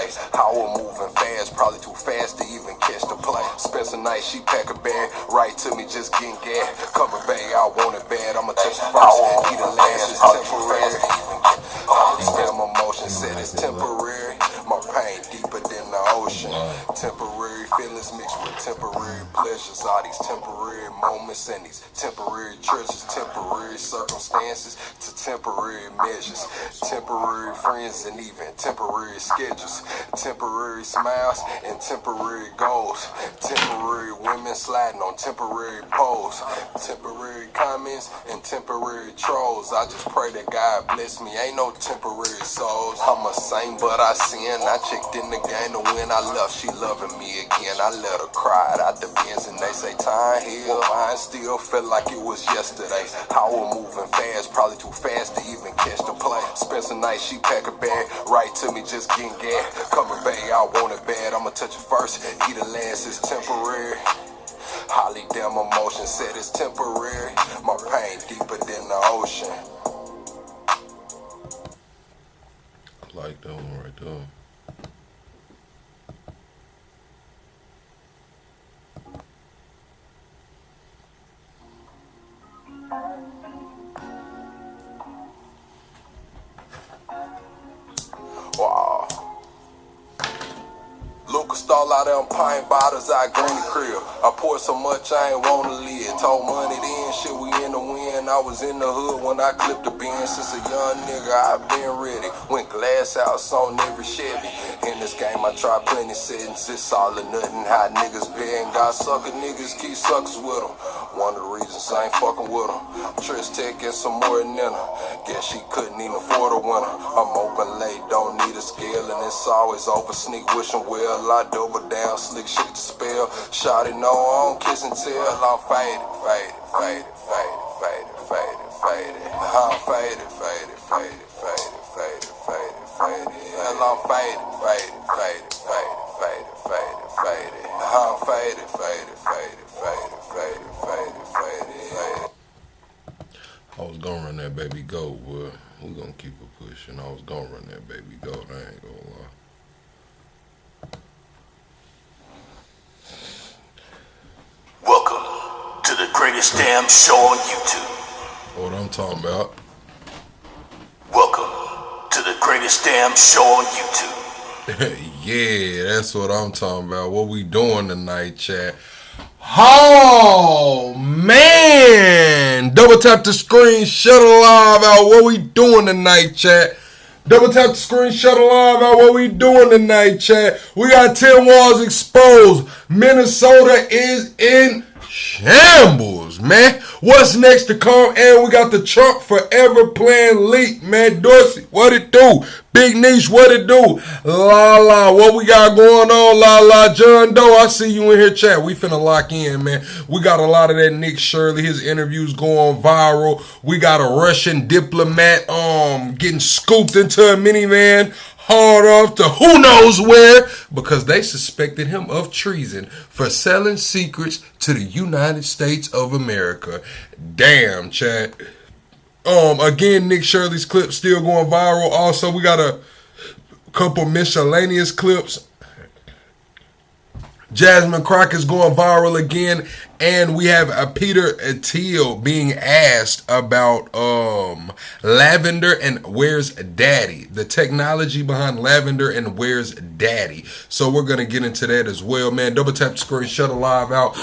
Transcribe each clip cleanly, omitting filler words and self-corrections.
yesterday. I was moving fast, probably too fast to even catch the play. Spent some night, she pack a bag, right to me, just getting gas. Cover bag, I want it bad, I'ma touch it first. Eat the last, it's temporary. Damn emotion said it's temporary. My pain deeper than the ocean. Temporary feelings mixed with temporary pleasures. All these temporary moments and these temporary treasures. Temporary circumstances to temporary measures. Temporary friends and even temporary schedules. Temporary smiles and temporary goals. Temporary women sliding on temporary poles. Temporary comments and temporary trolls. I just pray that God bless me. Ain't no temporary souls. I'm a saint, but I sin. I checked in the game to win. I left, she loving me again. I let her cry out the bins and they say time heal. Mine still felt like it was yesterday. I was moving fast, probably too fast to even catch the play. Spent some night, she pack a bag, right to me, just getting gas. Cover bag, I want it bad, I'ma touch it first. Eat the last, it's temporary. Holly damn emotion said it's temporary. My pain deeper than the ocean. I like that one right there. Wow. Lucas stall out them pint bottles out Granny crib. I poured so much I ain't want to live. Told money then, shit we in the wind. I was in the hood when I clipped the bin. Since a young nigga I been ready. Went glass house on every Chevy. In this game I tried plenty settings. It's all or nothing how niggas been. Got sucker niggas, keep suckers with them. One of the reasons I ain't fucking with them. Trish Tech and some more than her. Guess she couldn't even afford a winner. I'm open late, don't need a scale. And it's always over, sneak wishing well. I double down, slick shit to spell. Shawty know I don't kiss and tell. I'm faded, faded, faded, faded, faded, faded, faded. I'm faded, faded, faded, faded, faded, faded, faded. Hell, I'm faded, faded, faded, faded, faded, faded, faded. I'm faded, faded, faded, faded, faded, faded, faded, faded. I was gonna run that baby goat, boy. We gonna keep it pushing. I was gonna run that baby goat, I ain't gonna lie. Welcome to the greatest damn show on YouTube. What I'm talking about. Welcome to the greatest damn show on YouTube. Yeah, that's what I'm talking about. What we doing tonight, chat? Oh, man. Double tap the screen, shut it live out. What we doing tonight, chat? Double tap the screen, shut it live out. What we doing tonight, chat? We got 10 walls exposed. Minnesota is in shambles, man. What's next to come? And we got the Trump Forever Plan leak, man. Dorsey, what it do? Big Niche, what it do? La la, what we got going on? La la, John Doe, I see you in here, chat. We finna lock in, man. We got a lot of that Nick Shirley. His interviews going viral. We got a Russian diplomat getting scooped into a minivan, hauled off to who knows where because they suspected him of treason for selling secrets to the United States of America. Damn, chat. Again, Nick Shirley's clip still going viral. Also, we got a couple miscellaneous clips. Jasmine Crockett's going viral again. And we have Peter Thiel being asked about Lavender and Where's Daddy. The technology behind Lavender and Where's Daddy. So we're going to get into that as well, man. Double tap the screen, shut it live out.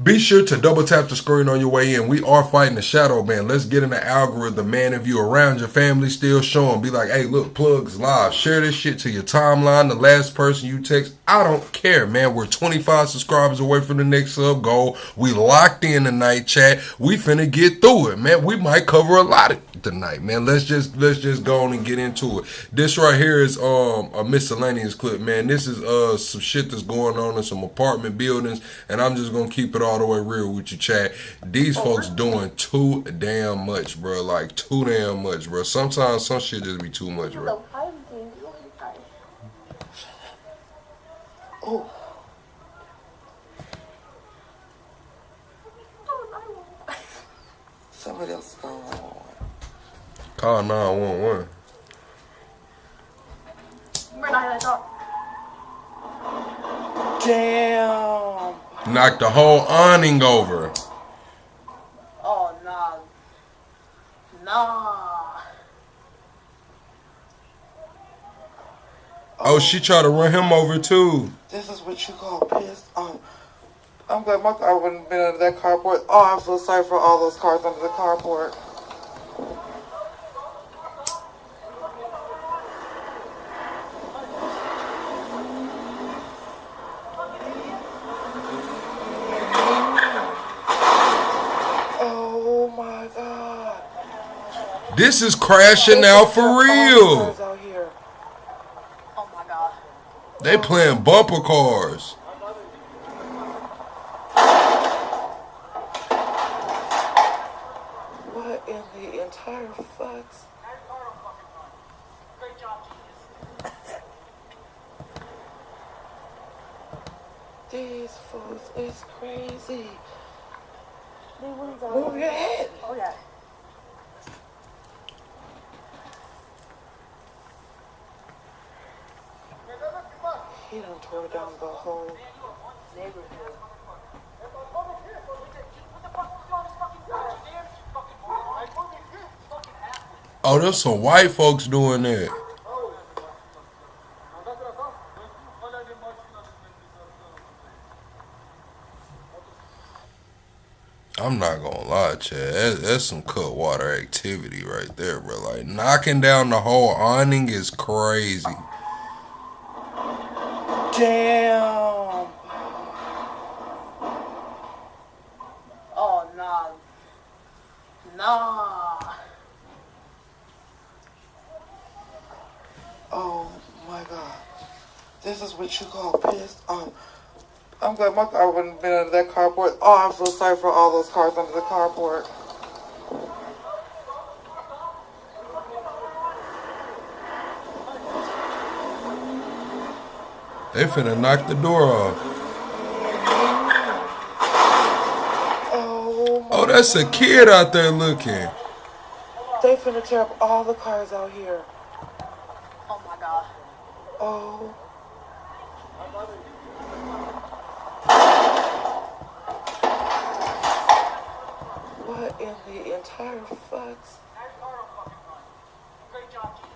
Be sure to double tap the screen on your way in. We are fighting the shadow, man. Let's get in the algorithm, man. If you're around your family, still show them. Be like, hey, look, Plugs live. Share this shit to your timeline. The last person you text, I don't care, man. We're 25 subscribers away from the next sub goal. We locked in tonight, chat. We finna get through it, man. We might cover a lot of tonight, man. Let's just go on and get into it. This right here is a miscellaneous clip, man. This is some shit that's going on in some apartment buildings, and I'm just gonna keep it all the way real with you, chat. These folks doing too damn much, bro. Like too damn much, bro. Sometimes some shit just be too much, bro. Oh. Somebody else is going on. Call 911. Damn. Knocked the whole awning over. Oh, nah. Nah. Oh, she tried to run him over too. This is what you call pissed. I'm glad my car wouldn't have been under that carport. Oh, I feel sorry for all those cars under the carport. Oh my God. This is crashing out for real. Out here. Oh my God. They playing bumper cars. What in the entire fucks? Great job, genius. These fools is crazy. Move your head. Oh yeah. He done tore down the whole Neighborhood. Oh, there's some white folks doing that. I'm not gonna lie, Chad. That's some cut water activity right there, bro. Like, knocking down the whole awning is crazy. damn. Oh nah. Nah. Oh my God. This is what you call pissed. I'm glad my car wouldn't have been under that carport. Oh, I feel sorry for all those cars under the carport. They finna knock the door off. Oh, that's a kid out there looking. They finna tear up all the cars out here. Oh my God. Oh. What in the entire fucks? Great job, genius.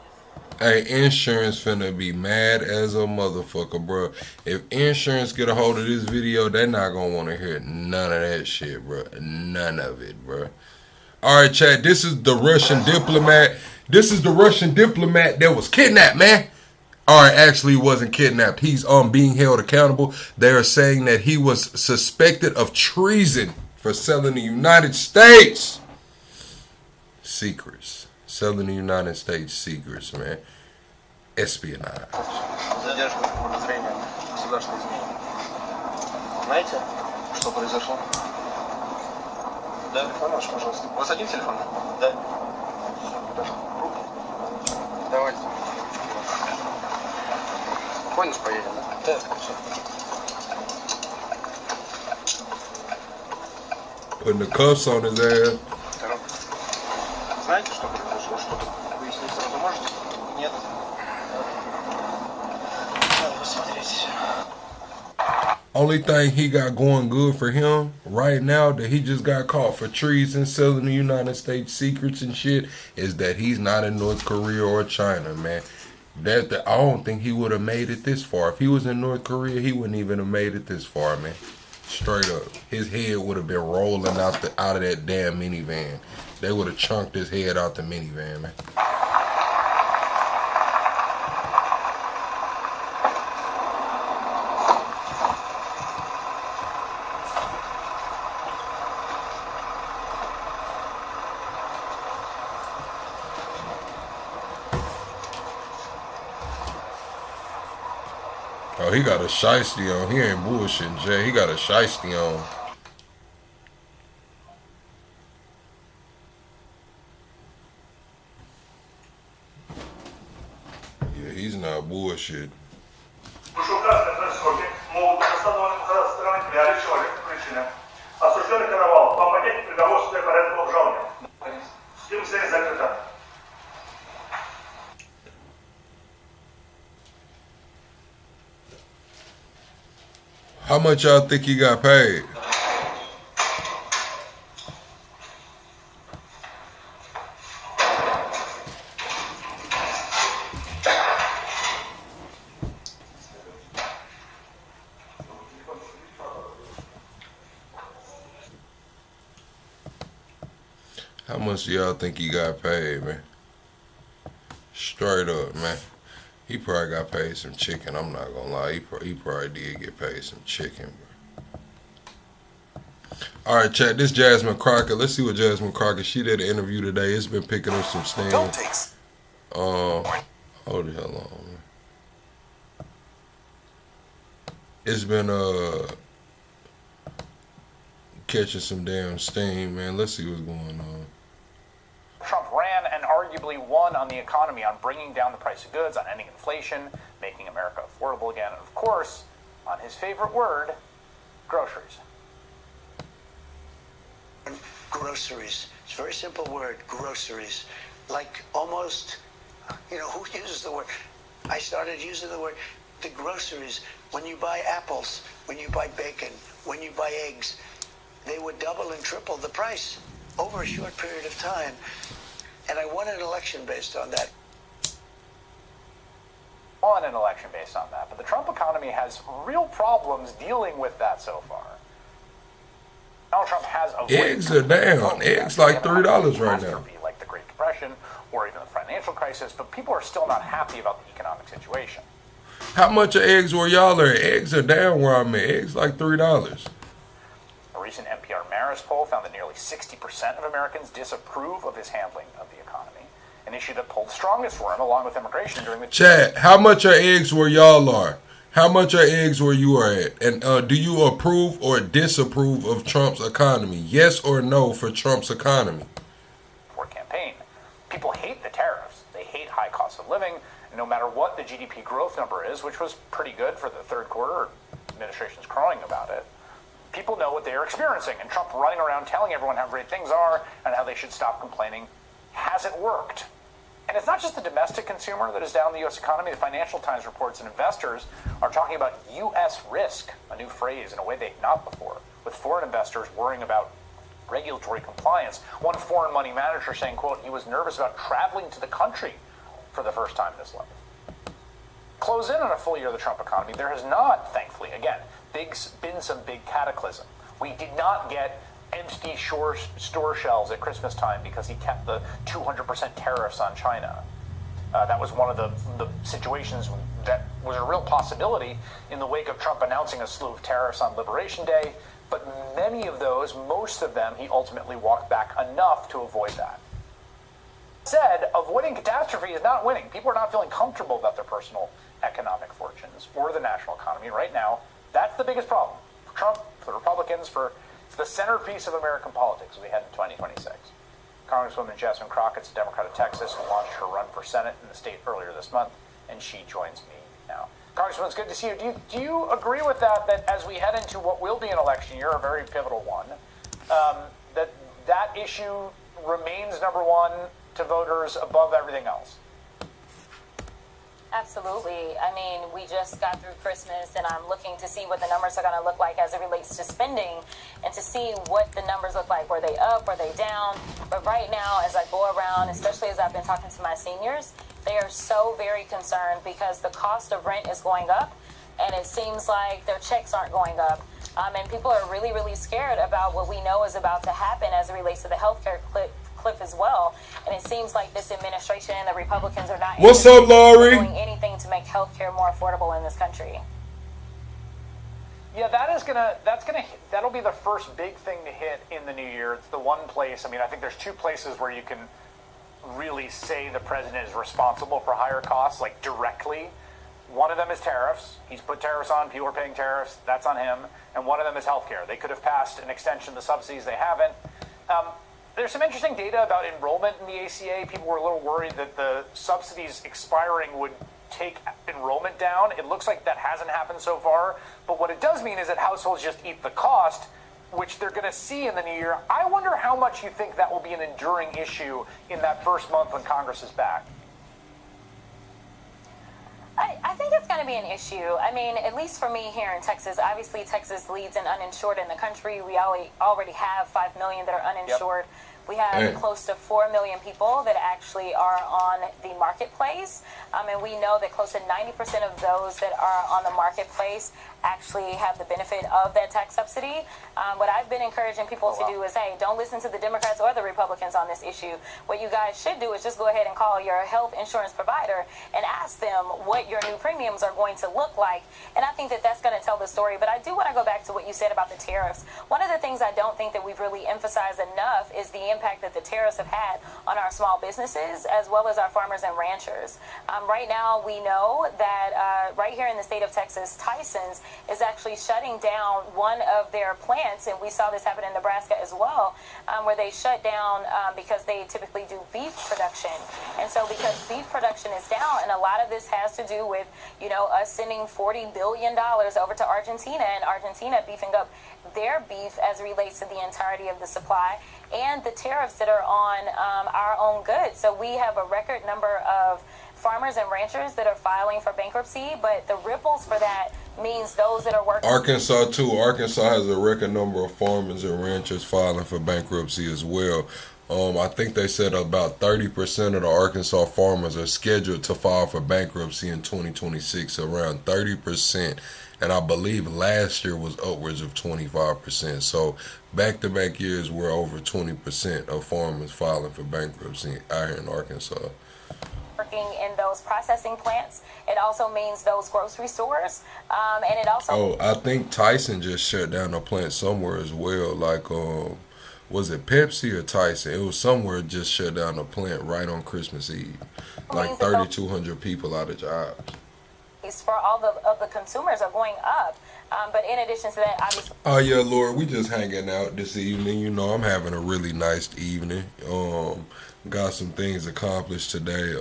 Hey, insurance finna be mad as a motherfucker, bro. If insurance get a hold of this video, they're not gonna want to hear none of that shit, bro. None of it, bro. All right, Chad, this is the Russian diplomat. This is the Russian diplomat that was kidnapped, man. All right, actually, he wasn't kidnapped. He's being held accountable. They are saying that he was suspected of treason for selling the United States secrets. Selling the United States secrets, man. Espionage. Задержка подозрения государственной измены. Знаете, что произошло? Да, телефон ваш, пожалуйста. У вас один телефон? Да. Руки. Давайте. Понял, поедем, да? Да, все. Putting the cuffs on his ass. Знаете, что произошло? Что-то выяснить сразу можете? Нет. Надо посмотреть. Only thing he got going good for him right now that he just got caught for treason, selling the United States secrets and shit, is that he's not in North Korea or China, man. I don't think he would have made it this far. If he was in North Korea, he wouldn't even have made it this far, man. Straight up. His head would have been rolling out of that damn minivan. They would have chunked his head out the minivan, man. Oh, he got a shiesty on. He ain't bullshitting, Jay. He got a shiesty on. Yeah, he's not bullshit. Вышеуказанные происходят могут быть установлены со стороны для личного причины. Осужденный каравал, вам понять приговор суда порядка обжалования. Судебное заседание закрыто. How much y'all think he got paid? How much do y'all think he got paid, man? Straight up, man. He probably got paid some chicken. I'm not gonna lie. He probably did get paid some chicken, bro. All right, chat. This Jasmine Crockett. Let's see what Jasmine Crockett. She did an interview today. It's been picking up some steam. Hold the hell on, man. It's been catching some damn steam, man. Let's see what's going on. Trump ran and arguably won on the economy, on bringing down the price of goods, on ending inflation, making America affordable again, and of course, on his favorite word, groceries. Groceries. It's a very simple word, groceries. Like almost, who uses the word? I started using the word, the groceries. When you buy apples, when you buy bacon, when you buy eggs, they would double and triple the price over a short period of time. And I won an election based on that. Won an election based on that, but the Trump economy has real problems dealing with that so far. Donald Trump has avoided eggs are down. Eggs like $3 right now. Like the Great Depression or even the financial crisis, but people are still not happy about the economic situation. How much of eggs were y'all at? Eggs are down where I'm at. Eggs like $3. A recent NPR Marist poll found that nearly 60% of Americans disapprove of his handling of the economy, an issue that pulled strongest for him along with immigration during the... Chad, how much of eggs were y'all are? How much of eggs were you are at? And do you approve or disapprove of Trump's economy? Yes or no for Trump's economy? For campaign. People hate the tariffs. They hate high cost of living. And no matter what the GDP growth number is, which was pretty good for the third quarter, administration's crowing about it, people know what they are experiencing. And Trump running around telling everyone how great things are and how they should stop complaining hasn't worked. And it's not just the domestic consumer that is down the U.S. economy. The Financial Times reports that investors are talking about U.S. risk, a new phrase in a way they had not before, with foreign investors worrying about regulatory compliance. One foreign money manager saying, quote, he was nervous about traveling to the country for the first time in his life. Close in on a full year of the Trump economy. There has not, thankfully, again, been some big cataclysm. We did not get empty store shelves at Christmas time because he kept the 200% tariffs on China. That was one of the situations that was a real possibility in the wake of Trump announcing a slew of tariffs on Liberation Day. But many of those, most of them, he ultimately walked back enough to avoid that. Said, avoiding catastrophe is not winning. People are not feeling comfortable about their personal economic fortunes or the national economy right now. That's the biggest problem for Trump, for the Republicans, for the centerpiece of American politics as we head into 2026. Congresswoman Jasmine Crockett's a Democrat of Texas who launched her run for Senate in the state earlier this month, and she joins me now. Congresswoman, it's good to see you. Do you agree with that as we head into what will be an election year, a very pivotal one, that issue remains number one to voters above everything else? Absolutely. I mean, we just got through Christmas, and I'm looking to see what the numbers are going to look like as it relates to spending and to see what the numbers look like. Were they up? Were they down? But right now, as I go around, especially as I've been talking to my seniors, they are so very concerned because the cost of rent is going up, and it seems like their checks aren't going up. And people are really, really scared about what we know is about to happen as it relates to the healthcare cliff as well. And it seems like this administration and the Republicans are not What's up, Laurie? doing anything to make healthcare more affordable in this country. Yeah, that'll be the first big thing to hit in the new year. It's the one place, I think there's two places where you can really say the president is responsible for higher costs, like directly. One of them is tariffs. He's put tariffs on, people are paying tariffs, that's on him. And one of them is healthcare. They could have passed an extension of the subsidies, they haven't. There's some interesting data about enrollment in the ACA. People were a little worried that the subsidies expiring would take enrollment down. It looks like that hasn't happened so far. But what it does mean is that households just eat the cost, which they're going to see in the new year. I wonder how much you think that will be an enduring issue in that first month when Congress is back. I think it's going to to be an issue. I mean, at least for me here in Texas, obviously Texas leads in uninsured in the country. We already have 5 million that are uninsured. Yep. We have close to 4 million people that actually are on the marketplace. And we know that close to 90% of those that are on the marketplace actually have the benefit of that tax subsidy. What I've been encouraging people to do is, hey, don't listen to the Democrats or the Republicans on this issue. What you guys should do is just go ahead and call your health insurance provider and ask them what your new premiums are going to look like. And I think that that's going to tell the story. But I do want to go back to what you said about the tariffs. One of the things I don't think that we've really emphasized enough is the impact that the tariffs have had on our small businesses as well as our farmers and ranchers. Right now, we know that right here in the state of Texas, Tyson's is actually shutting down one of their plants, and we saw this happen in Nebraska as well, where they shut down because they typically do beef production. And so because beef production is down, and a lot of this has to do with, us sending $40 billion over to Argentina, and Argentina beefing up their beef as it relates to the entirety of the supply, and the tariffs that are on our own goods. So we have a record number of farmers and ranchers that are filing for bankruptcy, but the ripples for that means those that are working. Arkansas too. Arkansas has a record number of farmers and ranchers filing for bankruptcy as well. I think they said about 30% of the Arkansas farmers are scheduled to file for bankruptcy in 2026, around 30%. And I believe last year was upwards of 25%. So back-to-back years, we're over 20% of farmers filing for bankruptcy out here in Arkansas. Working in those processing plants. It also means those grocery stores. And it also... I think Tyson just shut down a plant somewhere as well. Like, was it Pepsi or Tyson? It was somewhere just shut down a plant right on Christmas Eve. Like 3,200 people out of jobs. For all of the consumers are going up. But in addition to that, obviously... Oh, yeah, Lord, we just hanging out this evening. I'm having a really nice evening. Got some things accomplished today.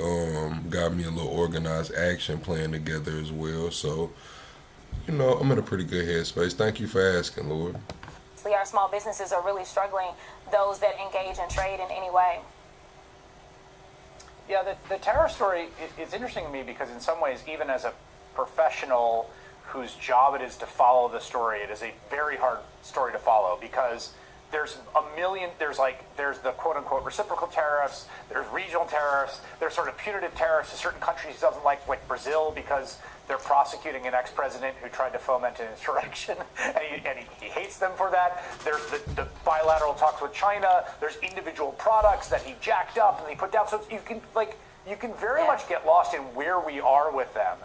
Got me a little organized action plan together as well. So, I'm in a pretty good headspace. Thank you for asking, Lord. Our small businesses are really struggling, those that engage in trade in any way. Yeah, the tariff story is interesting to me because in some ways, even as a professional whose job it is to follow the story, it is a very hard story to follow because there's there's the quote-unquote reciprocal tariffs, there's regional tariffs, there's sort of punitive tariffs to certain countries he doesn't like Brazil because they're prosecuting an ex-president who tried to foment an insurrection, and he hates them for that. There's the bilateral talks with China. There's individual products that he jacked up and he put down. So you can very much get lost in where we are with them.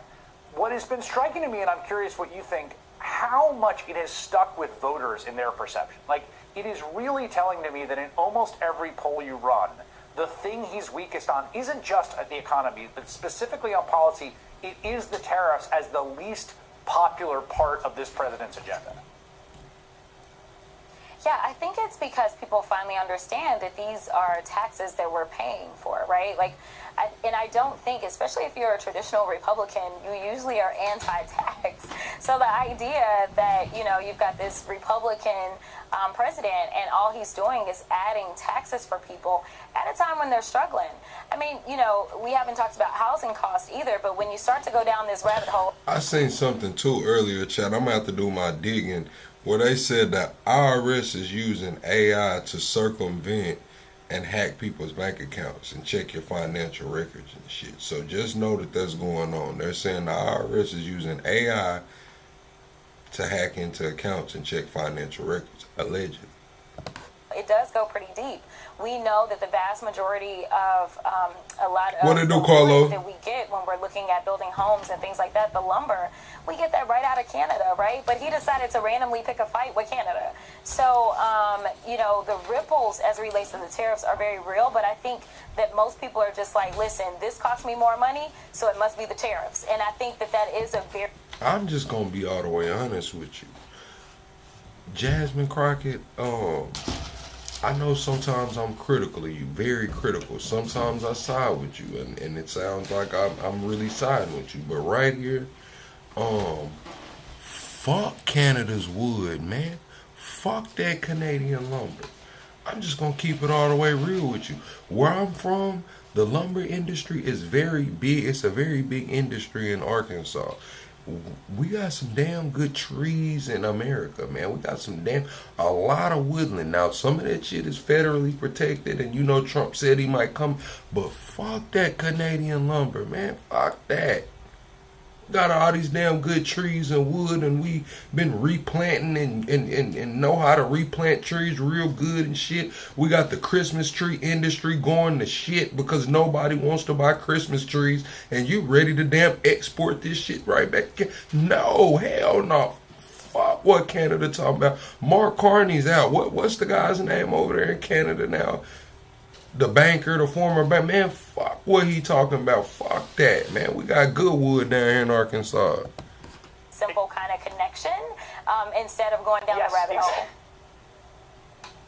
What has been striking to me, and I'm curious what you think, how much it has stuck with voters in their perception. It is really telling to me that in almost every poll you run, the thing he's weakest on isn't just the economy, but specifically on policy. It is the tariffs as the least popular part of this president's agenda. Yeah, I think it's because people finally understand that these are taxes that we're paying for, right? I don't think, especially if you're a traditional Republican, you usually are anti-tax. So the idea that, you've got this Republican president and all he's doing is adding taxes for people at a time when they're struggling. I mean, we haven't talked about housing costs either, but when you start to go down this rabbit hole... I seen something too earlier, Chad. I'm going to have to do my digging, where they said that IRS is using AI to circumvent and hack people's bank accounts and check your financial records and shit. So just know that that's going on. They're saying the IRS is using AI to hack into accounts and check financial records, allegedly. It does go pretty deep. We know that the vast majority of a lot of what it do, Carlo? That we get when we're looking at building homes and things like that, the lumber, we get that right out of Canada, right? But he decided to randomly pick a fight with Canada. So, the ripples as it relates to the tariffs are very real, but I think that most people are just like, listen, this costs me more money, so it must be the tariffs. And I think that is a very... I'm just going to be all the way honest with you. Jasmine Crockett, I know sometimes I'm critical of you, very critical. Sometimes I side with you, and it sounds like I'm really siding with you. But right here, fuck Canada's wood, man. Fuck that Canadian lumber. I'm just going to keep it all the way real with you. Where I'm from, The lumber industry is very big. It's a very big industry in Arkansas. We got some damn good trees in America, man. We got a lot of woodland. Now, some of that shit is federally protected, and you know Trump said he might come, but fuck that Canadian lumber, man. Fuck that. Got all these damn good trees and wood, and we been replanting and know how to replant trees real good and shit. We got the Christmas tree industry going to shit because nobody wants to buy Christmas trees, and you ready to damn export this shit right back? No, hell no. Fuck what Canada talking about. Mark Carney's out. What's the guy's name over there in Canada now? The banker, the former bank, man, fuck what he talking about. Fuck that, man. We got good wood down here in Arkansas. Simple kind of connection instead of going down the rabbit hole.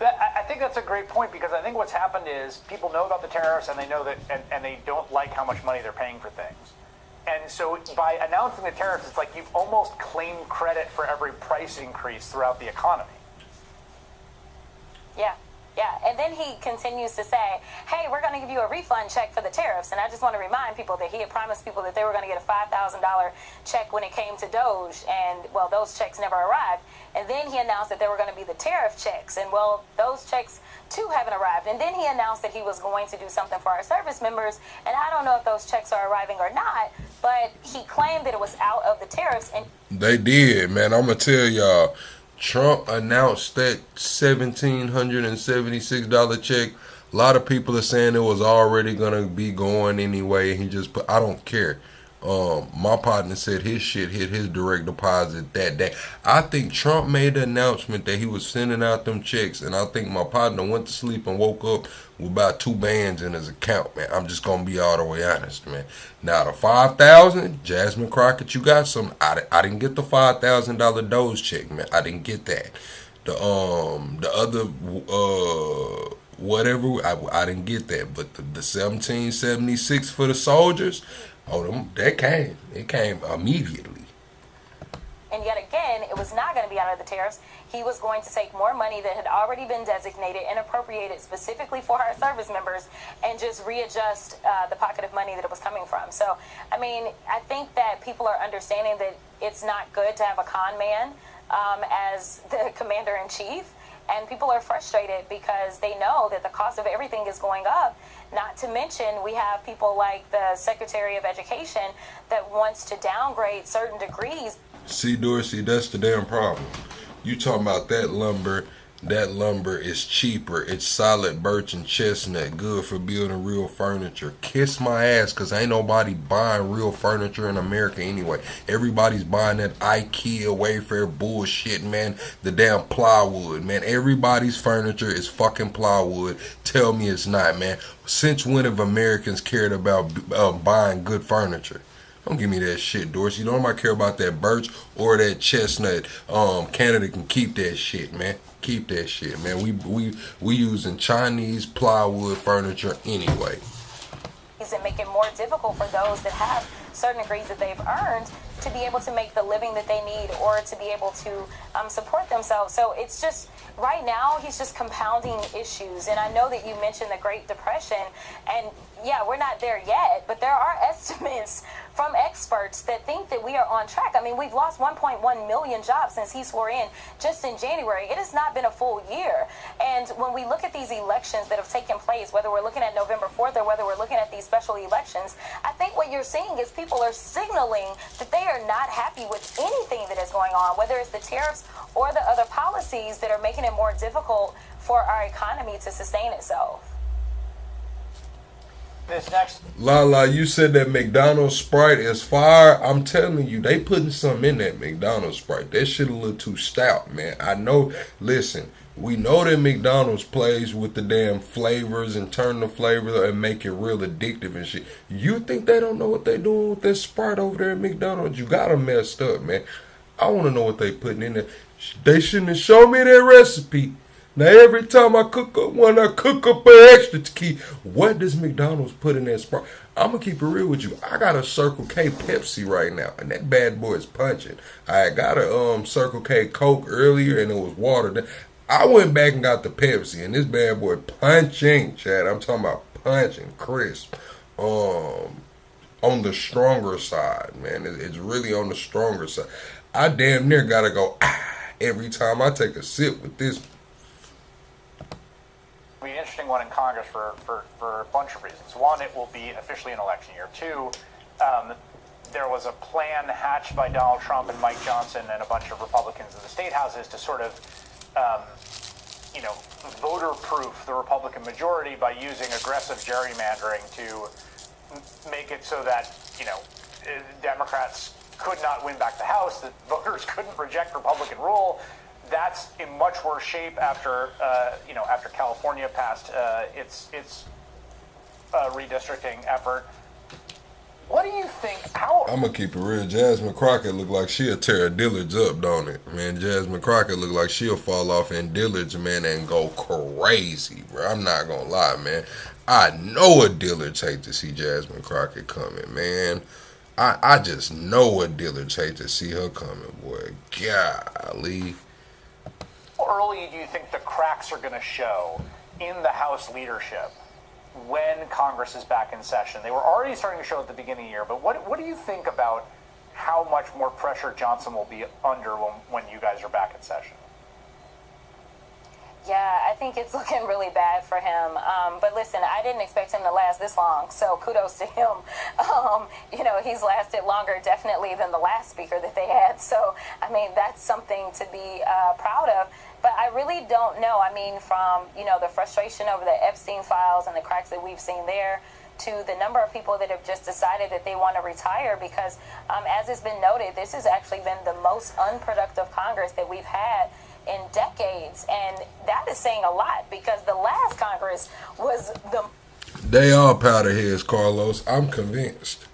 I think that's a great point, because I think what's happened is people know about the tariffs, and they know that, and they don't like how much money they're paying for things. And so by announcing the tariffs, it's like you've almost claimed credit for every price increase throughout the economy. Yeah. Yeah, and then he continues to say, hey, we're going to give you a refund check for the tariffs. And I just want to remind people that he had promised people that they were going to get a $5,000 check when it came to Doge. And, well, those checks never arrived. And then he announced that there were going to be the tariff checks. And, well, those checks, too, haven't arrived. And then he announced that he was going to do something for our service members. And I don't know if those checks are arriving or not. But he claimed that it was out of the tariffs. And they did, man. I'm going to tell y'all. Trump announced that $1,776 check. A lot of people are saying it was already going to be going anyway. He just put, I don't care. My partner said his shit hit his direct deposit that day. I think Trump made the announcement that he was sending out them checks, and I think my partner went to sleep and woke up with about 2 bands in his account, man. I'm just gonna be all the way honest, man. Now the $5,000, Jasmine Crockett, you got some. I didn't get the $5,000 Doge check, man. I didn't get that. The other whatever, I didn't get that. But the 1776 for the soldiers. Oh, that came. It came immediately. And yet again, it was not going to be out of the tariffs. He was going to take more money that had already been designated and appropriated specifically for our service members and just readjust the pocket of money that it was coming from. So, I mean, I think that people are understanding that it's not good to have a con man as the commander-in-chief. And people are frustrated because they know that the cost of everything is going up. Not to mention, we have people like the Secretary of Education that wants to downgrade certain degrees. See, Dorsey, that's the damn problem. You talking about that lumber. That lumber is cheaper. It's solid birch and chestnut, good for building real furniture. Kiss my ass, because ain't nobody buying real furniture in America anyway. Everybody's buying that IKEA Wayfair bullshit, man. The damn plywood, man. Everybody's furniture is fucking plywood. Tell me it's not, man. Since when have Americans cared about buying good furniture? Don't give me that shit, Dorsey. Don't nobody care about that birch or that chestnut. Canada can keep that shit, man. Keep that shit, man. We using Chinese plywood furniture anyway. And make it more difficult for those that have certain degrees that they've earned to be able to make the living that they need or to be able to support themselves. So it's just, right now, he's just compounding issues. And I know that you mentioned the Great Depression, and yeah, we're not there yet, but there are estimates from experts that think that we are on track. I mean, we've lost 1.1 million jobs since he swore in just in January. It has not been a full year. And when we look at these elections that have taken place, whether we're looking at November 4th or whether we're looking at these special elections, I think what you're seeing is people are signaling that they are not happy with anything that is going on, whether it's the tariffs or the other policies that are making it more difficult for our economy to sustain itself. This next, Lala, you said that McDonald's Sprite is fire. I'm telling you, they putting something in that McDonald's Sprite. That shit a little too stout, man. I know, listen, we know that McDonald's plays with the damn flavors and turn the flavors and make it real addictive and shit. You think they don't know what they doing with that Sprite over there at McDonald's? You got them messed up, man. I want to know what they putting in there. They shouldn't have shown me their recipe. Now, every time I cook up one, I cook up an extra key. What does McDonald's put in that Sprite? I'm going to keep it real with you. I got a Circle K Pepsi right now, and that bad boy is punching. I got a Circle K Coke earlier, and it was water. I went back and got the Pepsi, and this bad boy punching, Chad. I'm talking about punching crisp. On the stronger side, man. It's really on the stronger side. I damn near gotta go every time I take a sip with this. It'll be an interesting one in Congress for a bunch of reasons. One, it will be officially an election year. Two, there was a plan hatched by Donald Trump and Mike Johnson and a bunch of Republicans in the state houses to sort of, voter-proof the Republican majority by using aggressive gerrymandering to make it so that, Democrats could not win back the House, that voters couldn't reject Republican rule. That's in much worse shape after California passed its redistricting effort. What do you think? I'm gonna keep it real. Jasmine Crockett look like she'll tear Dillard's up, don't it? Man, Jasmine Crockett look like she'll fall off in Dillard's, man, and go crazy, bro. I'm not gonna lie, man. I know a Dillard's hate to see Jasmine Crockett coming, man. I just know a Dillard's hate to see her coming, boy. Golly. How early do you think the cracks are going to show in the House leadership when Congress is back in session? They were already starting to show at the beginning of the year, but what do you think about how much more pressure Johnson will be under when you guys are back in session? Yeah, I think it's looking really bad for him. But listen, I didn't expect him to last this long, so kudos to him. He's lasted longer definitely than the last speaker that they had. So, I mean, that's something to be proud of. But I really don't know. I mean, from, the frustration over the Epstein files and the cracks that we've seen there to the number of people that have just decided that they want to retire because, as has been noted, this has actually been the most unproductive Congress that we've had in decades, and that is saying a lot because the last Congress was the... They all powderheads, Carlos. I'm convinced.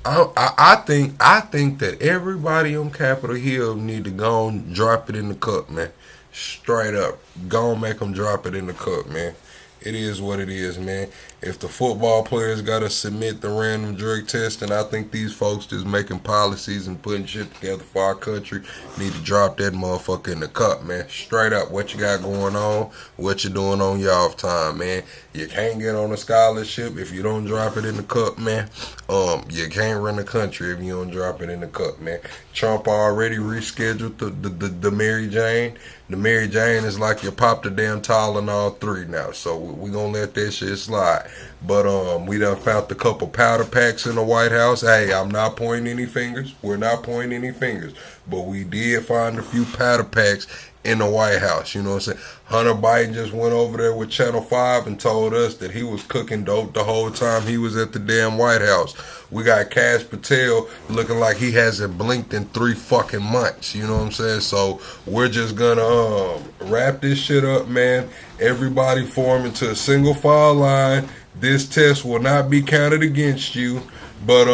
I think that everybody on Capitol Hill need to go and drop it in the cup, man. Straight up. Go and make them drop it in the cup, man. It is what it is, man. If the football players got to submit the random drug test, and I think these folks just making policies and putting shit together for our country need to drop that motherfucker in the cup, man. Straight up. What you got going on, what you doing on your off time, man. You can't get on a scholarship if you don't drop it in the cup, man. You can't run the country if you don't drop it in the cup, man. Trump already rescheduled the Mary Jane. The Mary Jane is like you popped a damn Tylenol 3 now, so we gonna let that shit slide. But we done found a couple powder packs in the White House. Hey, I'm not pointing any fingers. We're not pointing any fingers. But we did find a few powder packs in the White House. You know what I'm saying? Hunter Biden just went over there with Channel 5 and told us that he was cooking dope the whole time he was at the damn White House. We got Kash Patel looking like he hasn't blinked in 3 fucking months. You know what I'm saying? So we're just gonna wrap this shit up, man. Everybody form into a single file line. This test will not be counted against you. But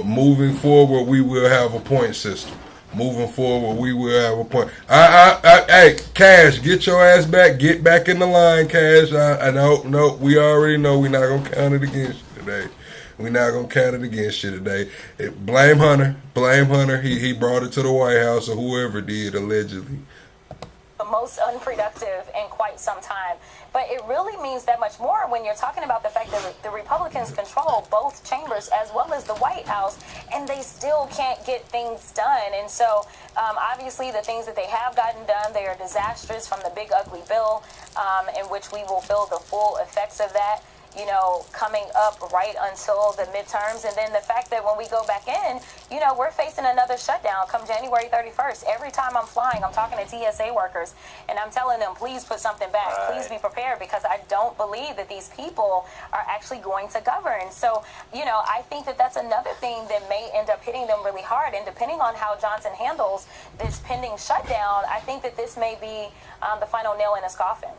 moving forward, we will have a point system. Moving forward, we will have a point. Hey, Cash, get your ass back. Get back in the line, Cash. I know, no, we already know we're not going to count it against you today. We're not going to count it against you today. Blame Hunter. Blame Hunter. He brought it to the White House or whoever did, allegedly. The most unproductive in quite some time. But it really means that much more when you're talking about the fact that the Republicans control both chambers as well as the White House, and they still can't get things done. And so, obviously, the things that they have gotten done, they are disastrous from the big ugly bill, in which we will feel the full effects of that, coming up right until the midterms. And then the fact that when we go back in, we're facing another shutdown come January 31st. Every time I'm flying, I'm talking to TSA workers, and I'm telling them, please put something back. Right. Please be prepared, because I don't believe that these people are actually going to govern. So, I think that that's another thing that may end up hitting them really hard. And depending on how Johnson handles this pending shutdown, I think that this may be the final nail in his coffin.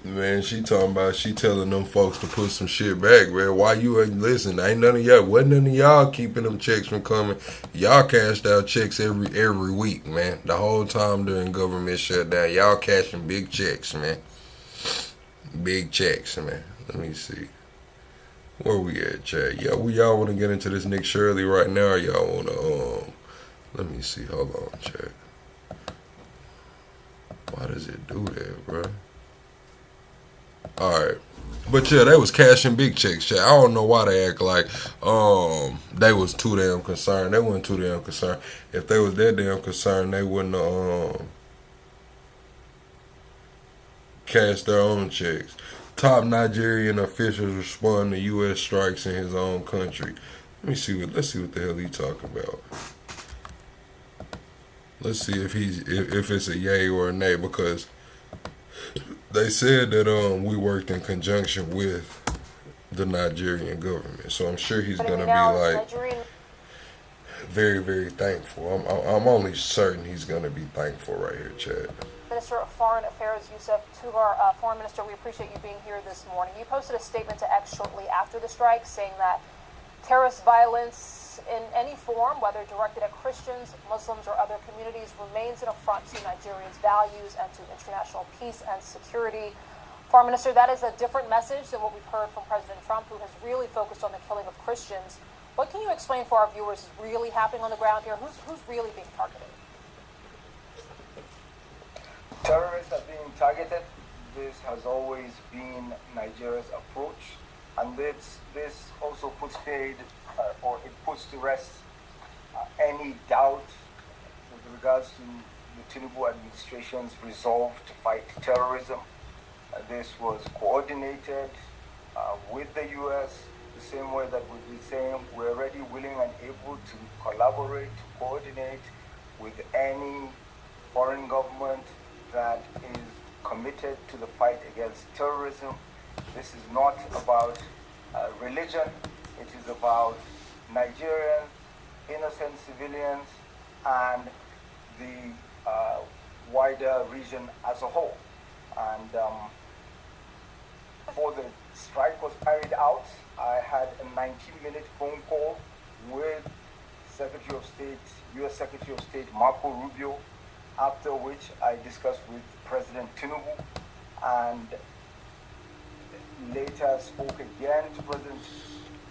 Man, she telling them folks to put some shit back, man. Why you ain't listen? Ain't none of y'all, wasn't none of y'all keeping them checks from coming. Y'all cashed out checks every week, man. The whole time during government shutdown, y'all cashing big checks, man. Big checks, man. Let me see. Where we at, Chad? Y'all want to get into this Nick Shirley right now, or y'all want to, let me see. Hold on, Chad. Why does it do that, bro? Alright. But yeah, they was cashing big checks, chat. I don't know why they act like they was too damn concerned. They wasn't too damn concerned. If they was that damn concerned, they wouldn't cash their own checks. Top Nigerian officials respond to U.S. strikes in his own country. Let's see what the hell he talking about. Let's see if it's a yay or a nay, because they said that we worked in conjunction with the Nigerian government. So I'm sure he's gonna be like very, very thankful. I'm only certain he's gonna be thankful right here, Chad. Minister of Foreign Affairs Yusuf Tugar, Foreign Minister, we appreciate you being here this morning. You posted a statement to X shortly after the strike saying that terrorist violence in any form, whether directed at Christians, Muslims, or other communities, remains an affront to Nigerians' values and to international peace and security. Foreign Minister, that is a different message than what we've heard from President Trump, who has really focused on the killing of Christians. What can you explain for our viewers is really happening on the ground here? Who's really being targeted? Terrorists are being targeted. This has always been Nigeria's approach, and this also puts puts to rest any doubt with regards to the Tinubu administration's resolve to fight terrorism. This was coordinated with the U.S. the same way that we've been saying we're ready, willing, and able to collaborate, to coordinate with any foreign government that is committed to the fight against terrorism. This is not about religion. It is about Nigerians, innocent civilians, and the wider region as a whole. And before the strike was carried out, I had a 19-minute phone call with Secretary of State, U.S. Secretary of State Marco Rubio, after which I discussed with President Tinubu, and later spoke again to President.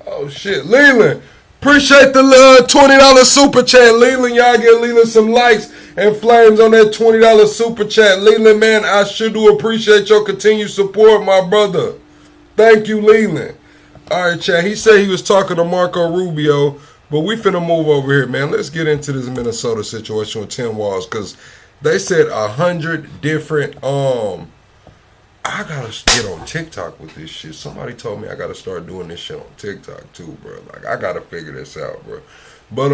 Oh shit, Leland! Appreciate the $20 super chat, Leland. Y'all get Leland some likes and flames on that $20 super chat, Leland. Man, I sure do appreciate your continued support, my brother. Thank you, Leland. All right, chat. He said he was talking to Marco Rubio, but we finna move over here, man. Let's get into this Minnesota situation with Tim Walz, because they said 100 different I gotta get on TikTok with this shit. Somebody told me I gotta start doing this shit on TikTok too, bro. Like, I gotta figure this out, bro. But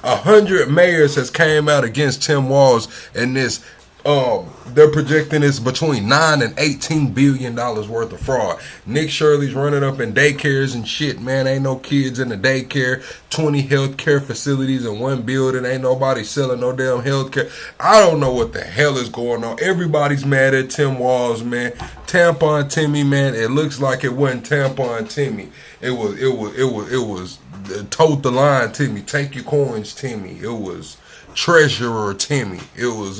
100 mayors has came out against Tim Walz, and this they're projecting it's between $9 and $18 billion worth of fraud. Nick Shirley's running up in daycares and shit, man. Ain't no kids in the daycare. 20 healthcare facilities in one building. Ain't nobody selling no damn healthcare. I don't know what the hell is going on. Everybody's mad at Tim Walz, man. Tampon Timmy, man. It looks like it wasn't Tampon Timmy. It was tote the line Timmy. Take your coins Timmy. It was Treasurer Timmy. It was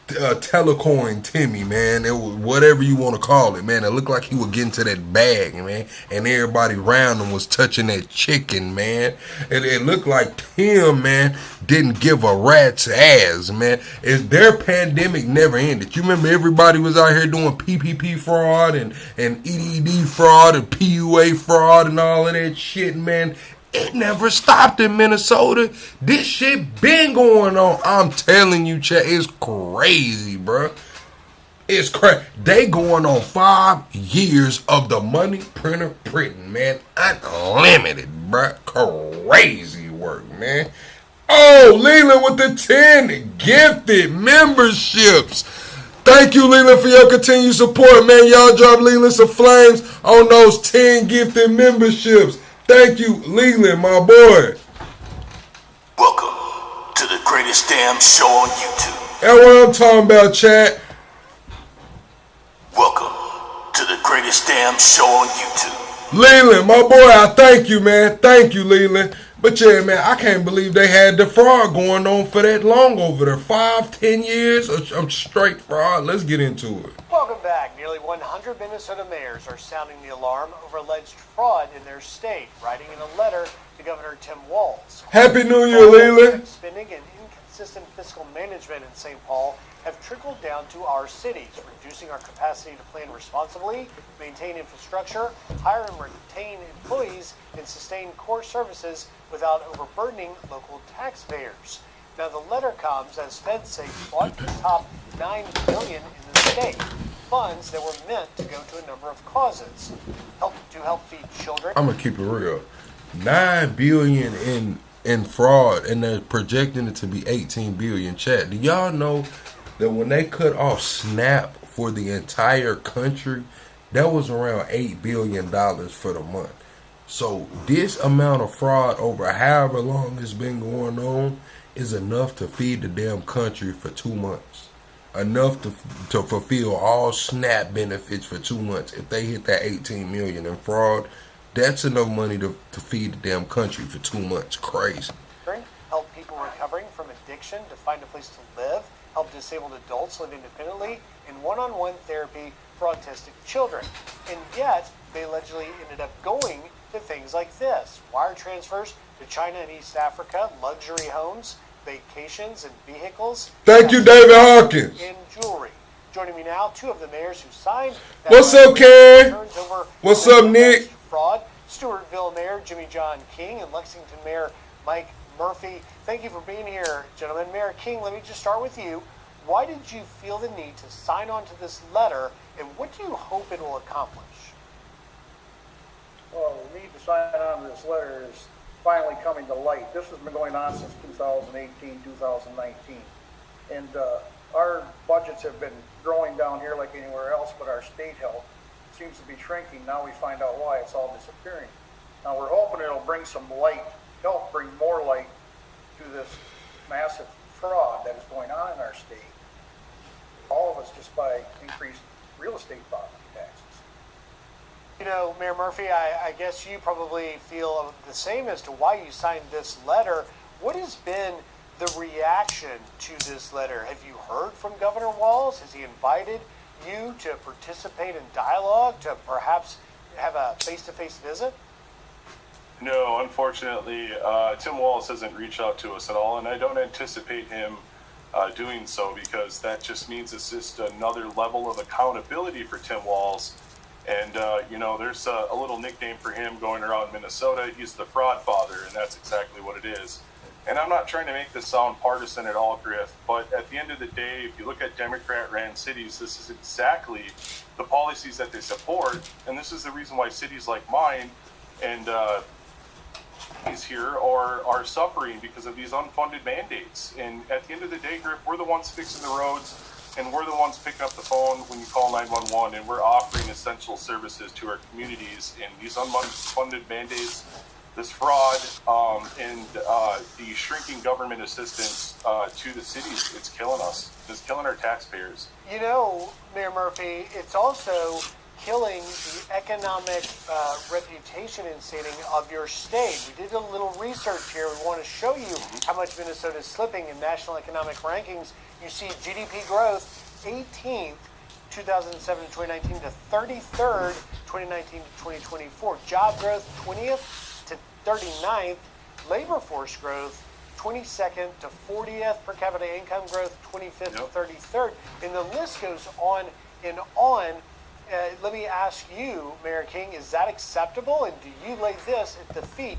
Telecoin Timmy, man. It was whatever you want to call it, man. It looked like he was getting to that bag, man, and everybody around him was touching that chicken, man. It looked like Tim, man, didn't give a rat's ass, man. Their pandemic never ended. You remember everybody was out here doing PPP fraud and EDD fraud and PUA fraud and all of that shit, man. It never stopped in Minnesota. This shit been going on. I'm telling you, chat, it's crazy, bro. It's crazy. They going on 5 years of the money printer printing, man. Unlimited, bro. Crazy work, man. Oh, Leland with the 10 gifted memberships. Thank you, Leland, for your continued support, man. Y'all drop Leland some flames on those 10 gifted memberships. Thank you, Leland, my boy. Welcome to the greatest damn show on YouTube. That's what I'm talking about, chat. Welcome to the greatest damn show on YouTube. Leland, my boy, I thank you, man. Thank you, Leland. But yeah, man, I can't believe they had the fraud going on for that long over there. 5-10 years of straight fraud. Let's get into it. Welcome back. Nearly 100 Minnesota mayors are sounding the alarm over alleged fraud in their state, writing in a letter to Governor Tim Walz. Happy New Year, Leland. Spending and inconsistent fiscal management in St. Paul have trickled down to our cities, reducing our capacity to plan responsibly, maintain infrastructure, hire and retain employees, and sustain core services without overburdening local taxpayers. Now, the letter comes as feds say fraud could top $9 billion in the state, funds that were meant to go to a number of causes, help feed children. I'm gonna keep it real. $9 billion in fraud, and they're projecting it to be 18 billion. Chat, do y'all know that when they cut off SNAP for the entire country, that was around $8 billion for the month? So this amount of fraud over however long it's been going on is enough to feed the damn country for 2 months. Enough to fulfill all SNAP benefits for 2 months. If they hit that 18 million in fraud, that's enough money to feed the damn country for 2 months. Crazy. Help people recovering from addiction to find a place to live, help disabled adults live independently, and one-on-one therapy for autistic children. And yet, they allegedly ended up going to things like this: wire transfers to China and East Africa, luxury homes, vacations and vehicles. Thank you, David Hawkins. And jewelry. Joining me now, two of the mayors who signed that. What's up, Karen? What's up, Nick? Fraud. Stewartville Mayor Jimmy John King and Lexington Mayor Mike Murphy. Thank you for being here, gentlemen. Mayor King, let me just start with you. Why did you feel the need to sign on to this letter, and what do you hope it will accomplish? Well, the need to sign on to this letter is finally coming to light. This has been going on since 2018, 2019. And our budgets have been growing down here like anywhere else, but our state health seems to be shrinking. Now we find out why it's all disappearing. Now we're hoping it'll bring some light, help bring more light to this massive fraud that is going on in our state. All of us just by increased real estate property taxes. You know, Mayor Murphy, I guess you probably feel the same as to why you signed this letter. What has been the reaction to this letter? Have you heard from Governor Walz? Has he invited you to participate in dialogue, to perhaps have a face-to-face visit? No, unfortunately, Tim Walz hasn't reached out to us at all, and I don't anticipate him doing so, because that just means it's just another level of accountability for Tim Walz. And, you know, there's a little nickname for him going around Minnesota. He's the fraud father, and that's exactly what it is. And I'm not trying to make this sound partisan at all, Griff, but at the end of the day, if you look at Democrat-ran cities, this is exactly the policies that they support, and this is the reason why cities like mine and is here are suffering because of these unfunded mandates. And at the end of the day, Griff, we're the ones fixing the roads, and we're the ones picking up the phone when you call 911, and we're offering essential services to our communities. And these unfunded mandates, this fraud, and the shrinking government assistance to the cities, it's killing us. It's killing our taxpayers. You know, Mayor Murphy, it's also killing the economic reputation and standing of your state. We did a little research here. We want to show you how much Minnesota is slipping in national economic rankings. You see GDP growth 18th, 2007 to 2019 to 33rd, 2019 to 2024. Job growth 20th to 39th. Labor force growth 22nd to 40th. Per capita income growth 25th to 33rd. And the list goes on and on. Let me ask you, Mayor King, is that acceptable? And do you lay this at the feet?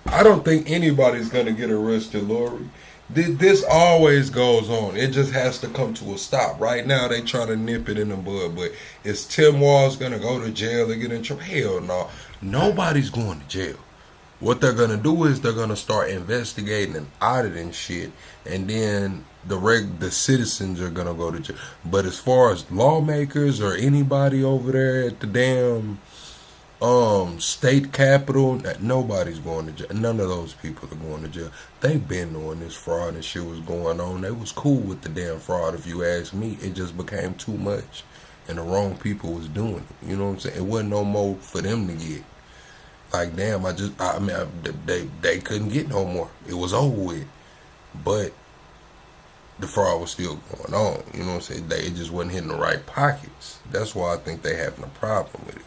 I don't think anybody's going to get arrested, Lori. This always goes on. It just has to come to a stop. Right now, they trying to nip it in the bud. But is Tim Walz going to go to jail or get in trouble? Hell no. Nobody's going to jail. What they're going to do is they're going to start investigating and auditing shit. And then the citizens are going to go to jail. But as far as lawmakers or anybody over there at the damn state capitol, nobody's going to jail. None of those people are going to jail. They've been knowing this fraud and shit was going on. They was cool with the damn fraud, if you ask me. It just became too much, and the wrong people was doing it. You know what I'm saying? It wasn't no more for them to get. Like, damn, they couldn't get no more. It was over with. But the fraud was still going on. You know what I'm saying? They just wasn't hitting the right pockets. That's why I think they having a problem with it.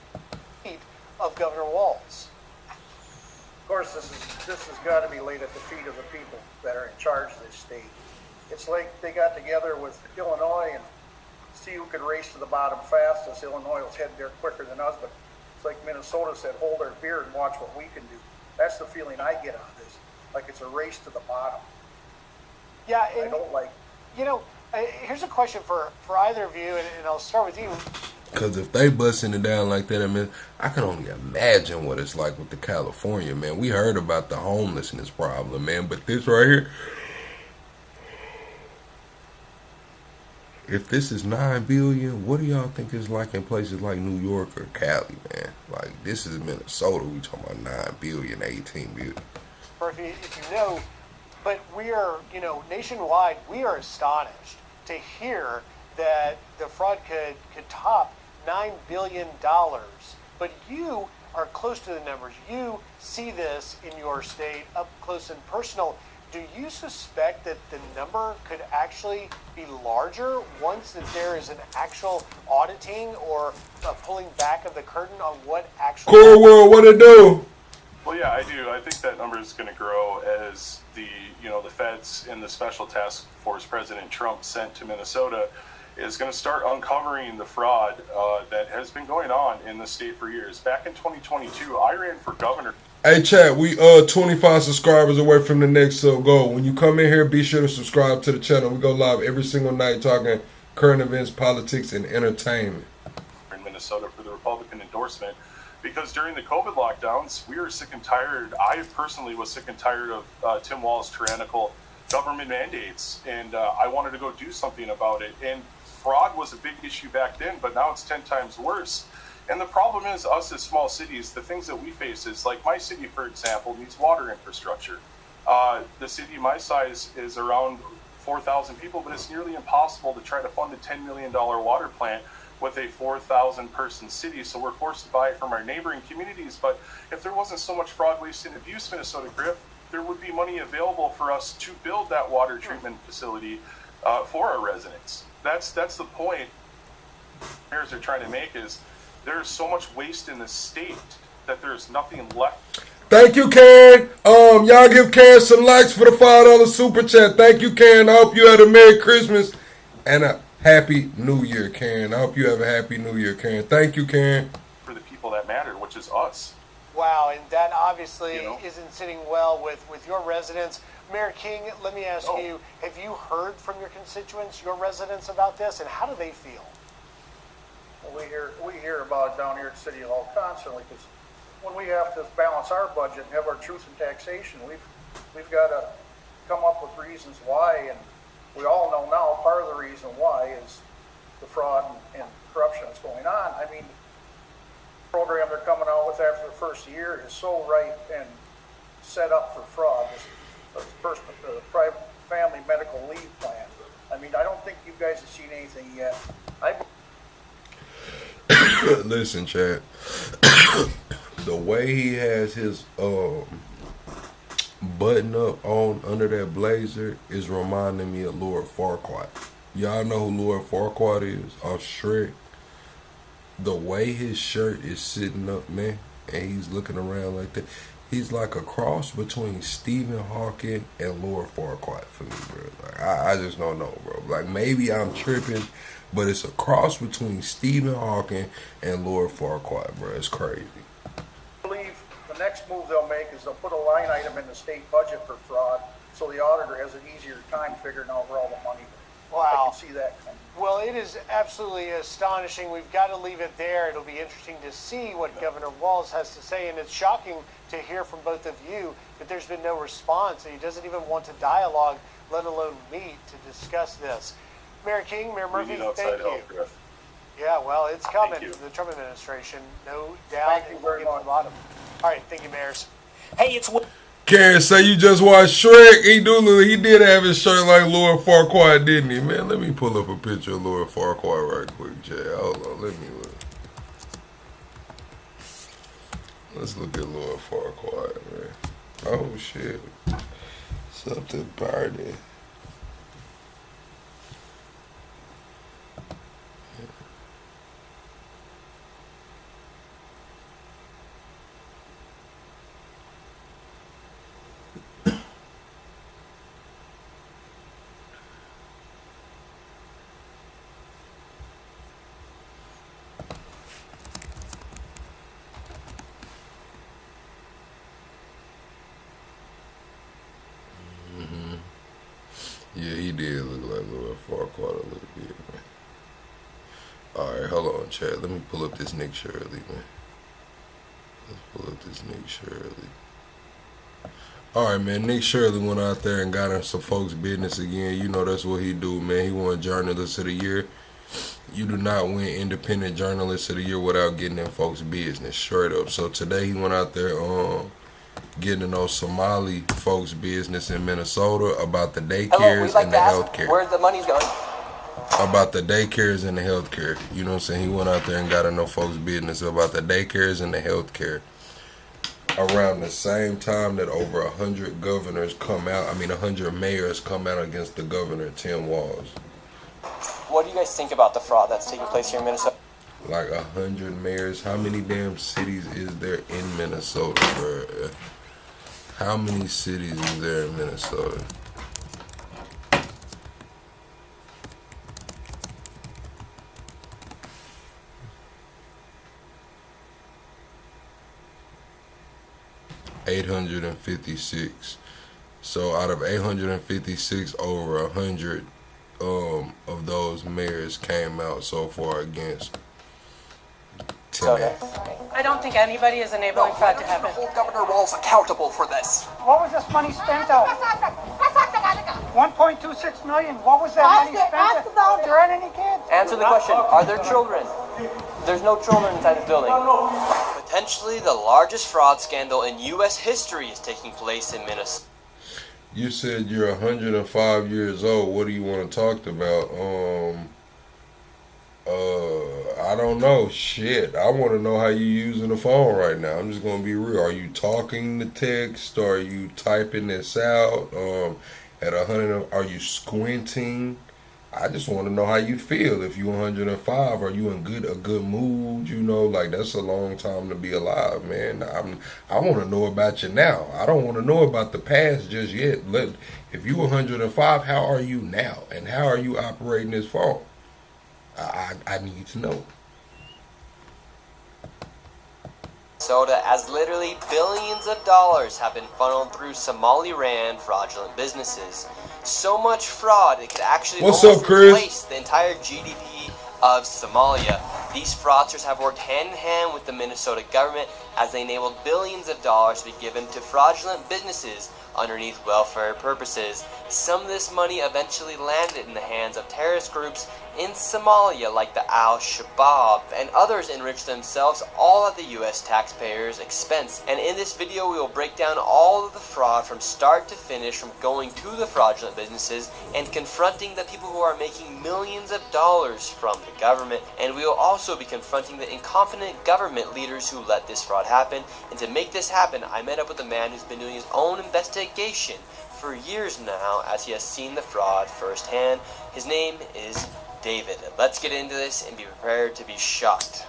Of Governor Walz. Of course, this has got to be laid at the feet of the people that are in charge of this state. It's like they got together with Illinois and see who could race to the bottom fastest. Illinois will head there quicker than us, but it's like Minnesota said, hold our beer and watch what we can do. That's the feeling I get out of this. Like it's a race to the bottom. Yeah, I don't like. You know, here's a question for either of you, and I'll start with you. Because if they busting it down like that, I mean, I can only imagine what it's like with the California, man. We heard about the homelessness problem, man, but this right here, if this is $9 billion, what do y'all think it's like in places like New York or Cali, man? Like, this is Minnesota. We talking about $9 billion, $18 billion. Or if you know, but we are, you know, nationwide, we are astonished to hear that the fraud could top $9 billion. But you are close to the numbers. You see this in your state up close and personal. Do you suspect that the number could actually be larger once that there is an actual auditing or a pulling back of the curtain on what actually... Core World, what it do? Well, yeah, I do. I think that number is going to grow as the feds and the special task force President Trump sent to Minnesota is going to start uncovering the fraud that has been going on in the state for years. Back in 2022, I ran for governor. Hey, chat, we 25 subscribers away from the next goal. When you come in here, be sure to subscribe to the channel. We go live every single night talking current events, politics, and entertainment. In Minnesota for the Republican endorsement. Because during the COVID lockdowns, we were sick and tired. I personally was sick and tired of Tim Walz' tyrannical government mandates, and I wanted to go do something about it. And fraud was a big issue back then, but now it's 10 times worse. And the problem is, us as small cities, the things that we face is, like my city, for example, needs water infrastructure. The city my size is around 4,000 people, but it's nearly impossible to try to fund a $10 million water plant with a 4,000 person city, so we're forced to buy it from our neighboring communities. But if there wasn't so much fraud, waste, and abuse, Minnesota Griff, there would be money available for us to build that water treatment facility for our residents. That's the point mayors are trying to make, is there's so much waste in the state that there's nothing left. Thank you, Karen. Y'all give Karen some likes for the $5 super chat. Thank you, Karen. I hope you had a Merry Christmas and a Happy New Year, Karen. I hope you have a Happy New Year, Karen. Thank you, Karen. For the people that matter, which is us. Wow, and that obviously isn't sitting well with your residents. Mayor King, let me ask you, have you heard from your constituents, your residents, about this, and how do they feel? Well, we hear about it down here at City Hall constantly, because when we have to balance our budget and have our truth in taxation, we've got to come up with reasons why, and we all know now part of the reason why is the fraud and corruption that's going on. I mean, the program they're coming out with after the first year is so right and set up for fraud. This private family medical leave plan. I mean, I don't think you guys have seen anything yet. Listen, Chad. The way he has his button up on under that blazer is reminding me of Lord Farquaad. Y'all know who Lord Farquaad is? Off Shrek. The way his shirt is sitting up, man, and he's looking around like that. He's like a cross between Stephen Hawking and Lord Farquaad for me, bro. Like, I just don't know, bro. Like, maybe I'm tripping, but it's a cross between Stephen Hawking and Lord Farquaad, bro. It's crazy. I believe the next move they'll make is they'll put a line item in the state budget for fraud, so the auditor has an easier time figuring out where all the money is. Wow. I can see that coming. Well, it is absolutely astonishing. We've got to leave it there. It'll be interesting to see what Governor Walz has to say, and it's shocking to hear from both of you that there's been no response, and he doesn't even want to dialogue, let alone meet to discuss this. Mayor King, Mayor Murphy, thank you. Yeah, well, it's coming from the Trump administration, no doubt. Thank you very much. All right, thank you, mayors. Hey, it's Karen say you just watched Shrek. He did have his shirt like Lord Farquaad, didn't he? Man, let me pull up a picture of Lord Farquaad right quick, Jay. Hold on, let me look. Let's look at Lord Farquaad, man. Oh shit. Something burning. did look like Louis Farquaad a little bit, man. Alright, hold on, Chad. Let me pull up this Nick Shirley, man. Let's pull up this Nick Shirley. Alright, man. Nick Shirley went out there and got in some folks' business again. You know that's what he do, man. He won Journalist of the Year. You do not win Independent Journalist of the Year without getting in folks' business, straight up. So today he went out there getting to know Somali folks' business in Minnesota about the daycares and the healthcare. Where the money's going? About the daycares and the healthcare. You know what I'm saying? He went out there and got to know folks' business about the daycares and the healthcare. Around the same time that over 100 governors come out, 100 mayors come out against the governor, Tim Walz. What do you guys think about the fraud that's taking place here in Minnesota? Like 100 mayors. How many damn cities is there in Minnesota, bro? How many cities is there in Minnesota? $856. So out of 856, over 100 of those mayors came out so far against Tim. I don't think anybody is enabling fraud to happen. Hold Governor Walz accountable for this. What was this money spent on? 1.26 million. What was that money spent on? There aren't any kids. Answer the question. Are there children? There's no children inside this building. Potentially the largest fraud scandal in U.S. history is taking place in Minnesota. You said you're 105 years old. What do you want to talk about? I don't know. Shit. I want to know how you using the phone right now. I'm just going to be real. Are you talking the text? Or are you typing this out? At 100, are you squinting? I just want to know how you feel. If you're 105, are you in a good mood? You know, like that's a long time to be alive, man. I want to know about you now. I don't want to know about the past just yet. If you're 105, how are you now? And how are you operating this phone? I need to know. Minnesota, as literally billions of dollars have been funneled through Somali-ran fraudulent businesses. So much fraud, it could actually replace the entire GDP of Somalia. These fraudsters have worked hand in hand with the Minnesota government as they enabled billions of dollars to be given to fraudulent businesses underneath welfare purposes. Some of this money eventually landed in the hands of terrorist groups in Somalia like the Al-Shabaab, and others enriched themselves all at the U.S. taxpayers' expense. And in this video we will break down all of the fraud from start to finish, from going to the fraudulent businesses and confronting the people who are making millions of dollars from the government. And we will also be confronting the incompetent government leaders who let this fraud happen. And to make this happen, I met up with a man who's been doing his own investigation for years now, as he has seen the fraud firsthand. His name is David. Let's get into this and be prepared to be shocked.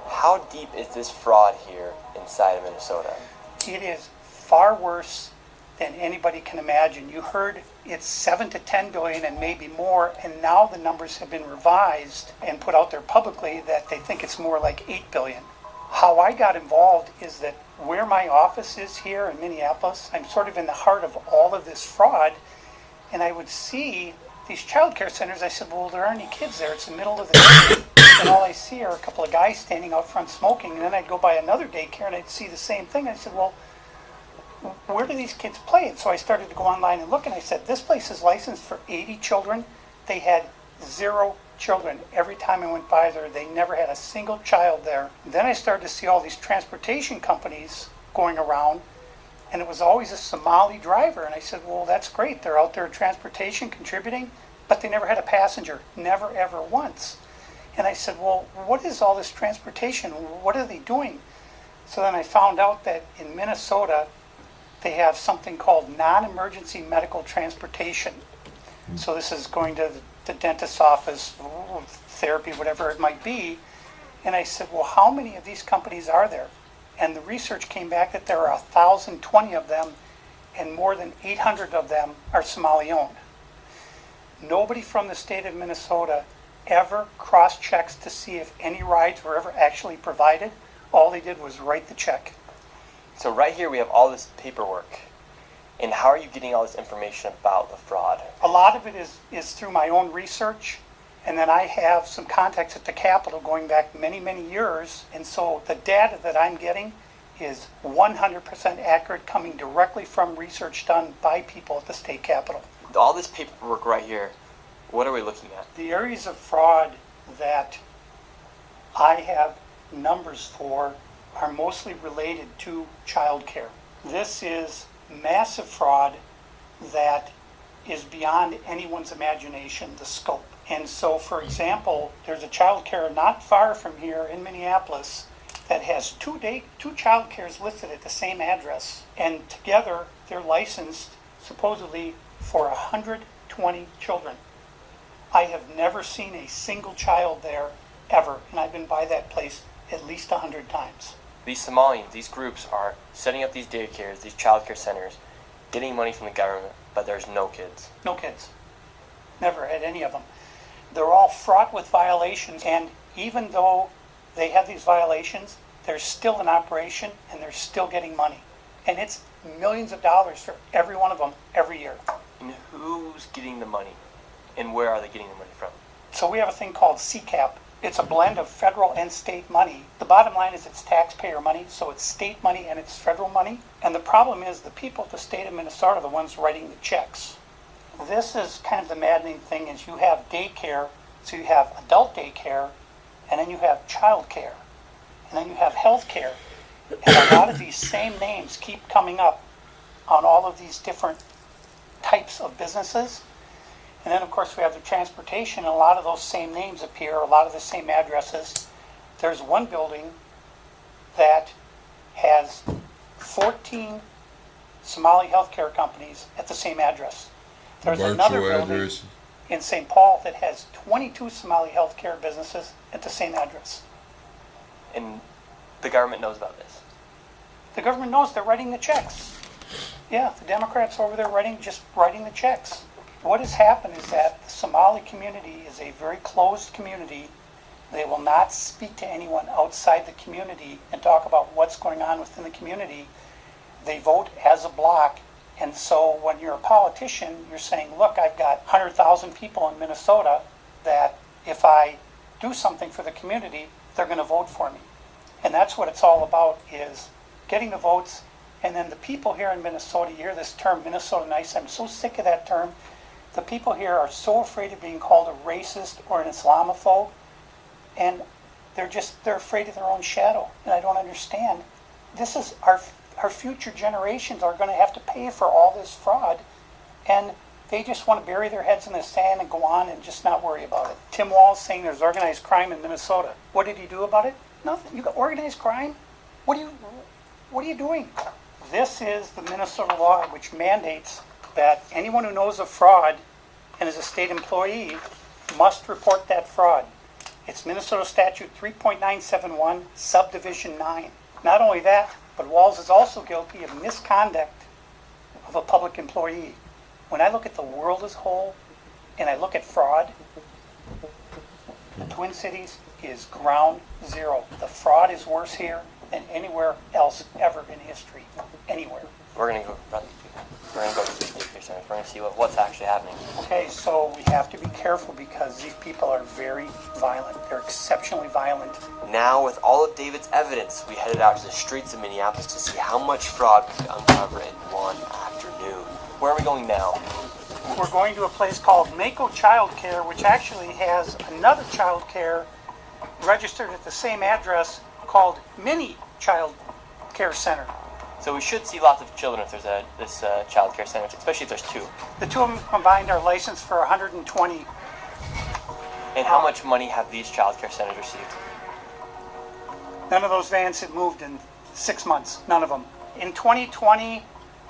How deep is this fraud here inside of Minnesota? It is far worse than anybody can imagine. You heard it's 7 to 10 billion and maybe more, and now the numbers have been revised and put out there publicly that they think it's more like 8 billion. How I got involved is that where my office is here in Minneapolis, I'm sort of in the heart of all of this fraud, and I would see these child care centers. I said, well, there aren't any kids there. It's the middle of the day, and all I see are a couple of guys standing out front smoking. And then I'd go by another daycare and I'd see the same thing. I said, well, where do these kids play? And so I started to go online and look, and I said, this place is licensed for 80 children. They had 0 children. Every time I went by there, they never had a single child there. Then I started to see all these transportation companies going around, and it was always a Somali driver. And I said, well, that's great. They're out there transportation, contributing, but they never had a passenger, never, ever once. And I said, well, what is all this transportation? What are they doing? So then I found out that in Minnesota, they have something called non-emergency medical transportation. So this is going to the dentist's office, therapy, whatever it might be. And I said, well, how many of these companies are there? And the research came back that there are 1,020 of them, and more than 800 of them are Somali-owned. Nobody from the state of Minnesota ever cross-checks to see if any rides were ever actually provided. All they did was write the check. So right here we have all this paperwork. And how are you getting all this information about the fraud? A lot of it is through my own research, and then I have some contacts at the Capitol going back many, many years, and so the data that I'm getting is 100% accurate, coming directly from research done by people at the state Capitol. All this paperwork right here, what are we looking at? The areas of fraud that I have numbers for are mostly related to child care. This is massive fraud that is beyond anyone's imagination, the scope. And so, for example, there's a child care not far from here in Minneapolis that has two child cares listed at the same address, and together they're licensed supposedly for 120 children. I have never seen a single child there ever, and I've been by that place at least 100 times. These Somalians, these groups are setting up these daycares, these child care centers, getting money from the government, but there's no kids. No kids. Never had any of them. They're all fraught with violations, and even though they have these violations, they're still in operation and they're still getting money. And it's millions of dollars for every one of them every year. And who's getting the money? And where are they getting the money from? So we have a thing called CCAP. It's a blend of federal and state money. The bottom line is it's taxpayer money, so it's state money and it's federal money. And the problem is the people at the state of Minnesota are the ones writing the checks. This is kind of the maddening thing is you have daycare, so you have adult daycare, and then you have child care, and then you have health care. And a lot of these same names keep coming up on all of these different types of businesses. And then, of course, we have the transportation, and a lot of those same names appear, a lot of the same addresses. There's one building that has 14 Somali healthcare companies at the same address. There's another building in St. Paul that has 22 Somali healthcare businesses at the same address. And the government knows about this? The government knows. They're writing the checks. Yeah, the Democrats over there just writing the checks. What has happened is that the Somali community is a very closed community. They will not speak to anyone outside the community and talk about what's going on within the community. They vote as a block. And so when you're a politician, you're saying, look, I've got 100,000 people in Minnesota that if I do something for the community, they're going to vote for me. And that's what it's all about, is getting the votes. And then the people here in Minnesota, you hear this term, Minnesota nice. I'm so sick of that term. The people here are so afraid of being called a racist or an Islamophobe, and they're afraid of their own shadow. And I don't understand. This is our future generations are going to have to pay for all this fraud, and they just want to bury their heads in the sand and go on and just not worry about it. Tim Walz saying there's organized crime in Minnesota. What did he do about it? Nothing. You got organized crime? What are you doing? This is the Minnesota law which mandates that anyone who knows of fraud and is a state employee must report that fraud. It's Minnesota Statute 3.971, Subdivision 9. Not only that, but Walz is also guilty of misconduct of a public employee. When I look at the world as a whole, and I look at fraud, the Twin Cities is ground zero. The fraud is worse here than anywhere else ever in history. Anywhere. We're going to go to these daycare centers. We're going to see what's actually happening. Okay, so we have to be careful because these people are very violent. They're exceptionally violent. Now, with all of David's evidence, we headed out to the streets of Minneapolis to see how much fraud we could uncover in one afternoon. Where are we going now? We're going to a place called Mako Child Care, which actually has another child care registered at the same address called Mini Child Care Center. So we should see lots of children if there's this child care center, especially if there's two. The two of them combined are licensed for 120. And how much money have these child care centers received? None of those vans had moved in 6 months. None of them. In 2020,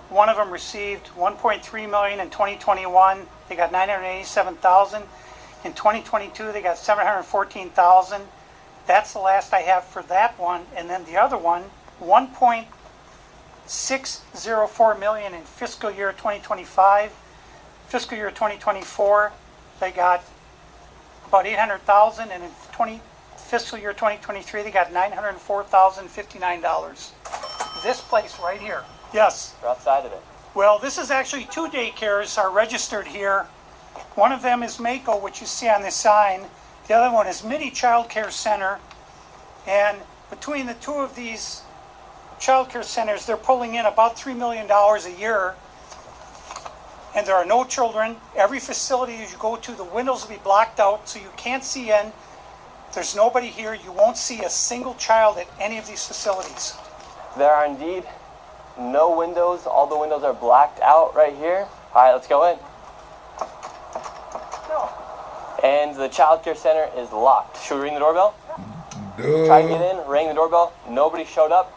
one of them received $1.3 million. In 2021, they got $987,000. In 2022, they got $714,000. That's the last I have for that one. And then the other one, $1.604 million in fiscal year 2025. Fiscal year 2024, they got about $800,000, and in fiscal year 2023, they got $904,059. This place right here. Yes. We're outside of it. Well, this is actually 2 daycares are registered here. One of them is Mako, which you see on this sign. The other one is Mini Child Care Center. And between the two of these child care centers, they're pulling in about $3 million a year. And there are no children. Every facility you go to, the windows will be blocked out so you can't see in. There's nobody here. You won't see a single child at any of these facilities. There are indeed no windows. All the windows are blacked out right here. All right, let's go in. And the child care center is locked. Should we ring the doorbell? Try to get in, ring the doorbell. Nobody showed up.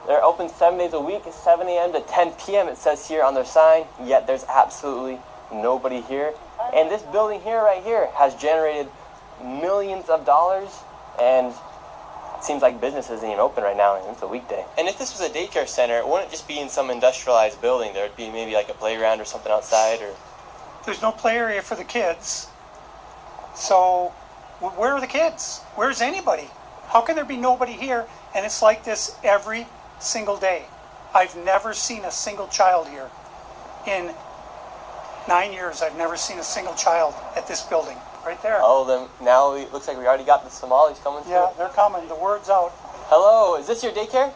They're open 7 days a week, 7 a.m. to 10 p.m. it says here on their sign, yet there's absolutely nobody here. And this building here, right here, has generated millions of dollars, and it seems like business isn't even open right now, and it's a weekday. And if this was a daycare center, it wouldn't just be in some industrialized building. There would be maybe like a playground or something outside, or... There's no play area for the kids. So, where are the kids? Where's anybody? How can there be nobody here? And it's like this every single day. I've never seen a single child here. In 9 years, I've never seen a single child at this building. Right there. Oh, then now it looks like we already got the Somalis coming through. Yeah, they're coming. The word's out. Hello, is this your daycare?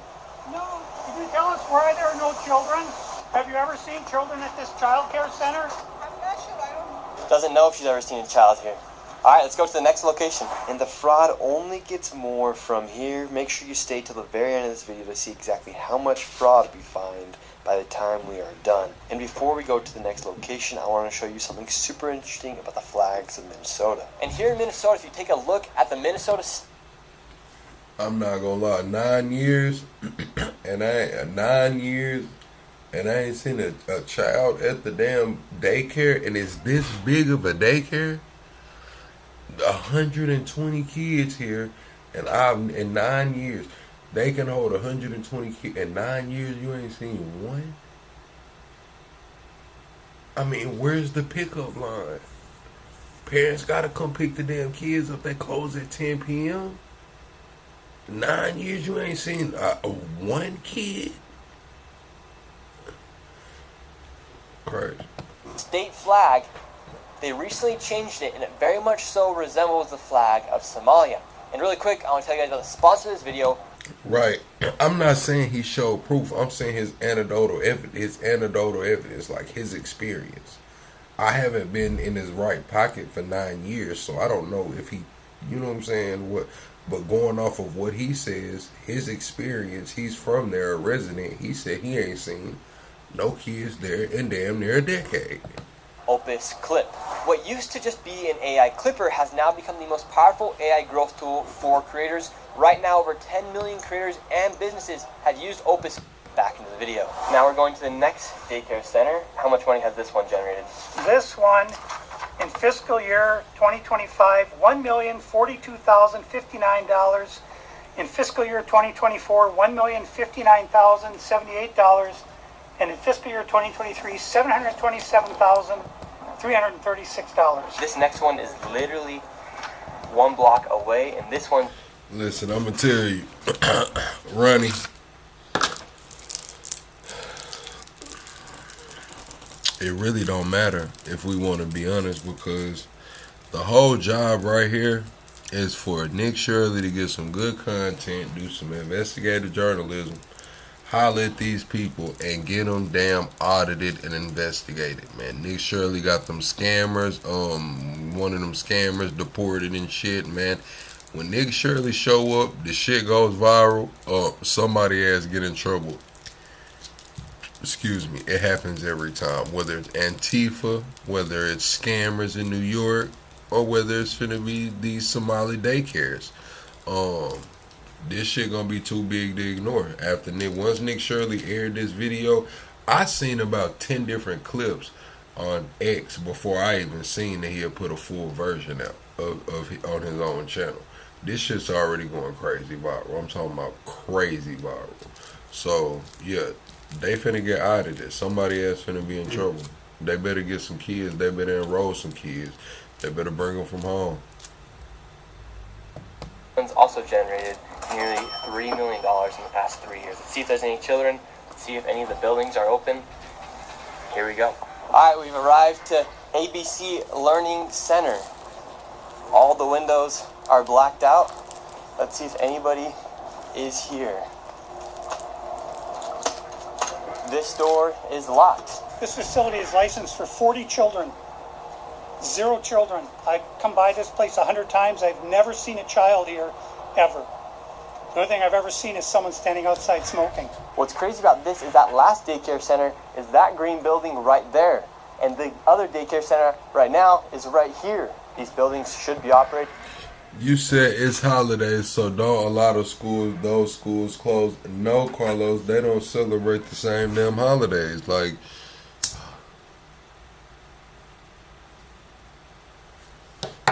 No. Can you tell us why there are no children? Have you ever seen children at this child care center? I'm not sure. I don't know. Doesn't know if she's ever seen a child here. All right, let's go to the next location. And the fraud only gets more from here. Make sure you stay till the very end of this video to see exactly how much fraud we find by the time we are done. And before we go to the next location, I want to show you something super interesting about the flags of Minnesota. And here in Minnesota, if you take a look at the Minnesota... I'm not gonna lie, 9 years, and I ain't seen a child at the damn daycare, and it's this big of a daycare. 120 kids here, and in 9 years, they can hold 120 kids. In 9 years, you ain't seen one? I mean, where's the pickup line? Parents gotta come pick the damn kids up. They close at 10 p.m. 9 years, you ain't seen one kid? Crazy. State flag. They recently changed it, and it very much so resembles the flag of Somalia. And really quick, I want to tell you guys about the sponsor of this video. Right. I'm not saying he showed proof. I'm saying his anecdotal evidence, like his experience. I haven't been in his right pocket for 9 years, so I don't know if he, you know what I'm saying, but going off of what he says, his experience, he's from there, a resident, he said he ain't seen no kids there in damn near a decade. Opus Clip. What used to just be an AI clipper has now become the most powerful AI growth tool for creators. Right now, over 10 million creators and businesses have used Opus. Back into the video. Now we're going to the next daycare center. How much money has this one generated? This one, in fiscal year 2025, $1,042,059. In fiscal year 2024, $1,059,078. And in fiscal year 2023, $727,336. This next one is literally 1 block away, and this one... Listen, I'm going to tell you, Ronnie, it really don't matter if we want to be honest, because the whole job right here is for Nick Shirley to get some good content, do some investigative journalism, holler at these people, and get them damn audited and investigated, man. Nick Shirley got them scammers, one of them scammers deported and shit, man. When Nick Shirley show up, the shit goes viral, somebody has to get in trouble. Excuse me, it happens every time, whether it's Antifa, whether it's scammers in New York, or whether it's finna be these Somali daycares. This shit gonna be too big to ignore. After once Nick Shirley aired this video, I seen about 10 different clips on X before I even seen that he had put a full version out of on his own channel. This shit's already going crazy viral. I'm talking about crazy viral. So yeah, they finna get audited. Somebody else finna be in trouble. They better get some kids. They better enroll some kids. They better bring them from home. Also generated nearly $3 million in the past 3 years. Let's see if there's any children. Let's see if any of the buildings are open. Here we go. All right, we've arrived to ABC Learning Center. All the windows are blacked out. Let's see if anybody is here. This door is locked. This facility is licensed for 40 children. 0 children. I've come by this place 100 times. I've never seen a child here, ever. The only thing I've ever seen is someone standing outside smoking. What's crazy about this is that last daycare center is that green building right there. And the other daycare center right now is right here. These buildings should be operated. You said it's holidays, so don't a lot of schools, those schools close. No, Carlos, they don't celebrate the same damn holidays. Like,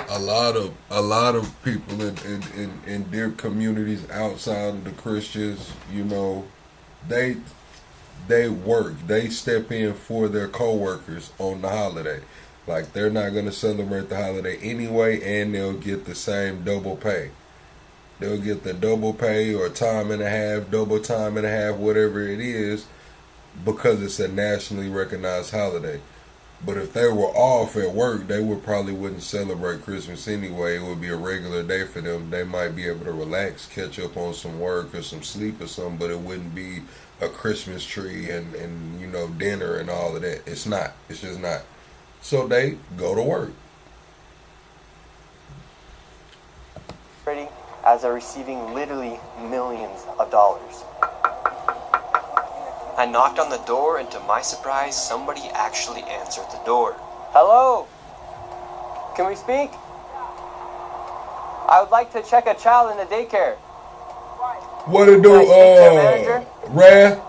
a lot of people in their communities outside of the Christians, you know, they work. They step in for their coworkers on the holiday. Like, they're not going to celebrate the holiday anyway, and they'll get the same double pay. They'll get the double pay or time and a half, double time and a half, whatever it is, because it's a nationally recognized holiday. But if they were off at work, they probably wouldn't celebrate Christmas anyway. It would be a regular day for them. They might be able to relax, catch up on some work or some sleep or something, but it wouldn't be a Christmas tree and you know, dinner and all of that. It's not. It's just not. So they go to work. As they're receiving literally millions of dollars. I knocked on the door, and to my surprise, somebody actually answered the door. Hello? Can we speak? I would like to check a child in the daycare. What to do, Rad?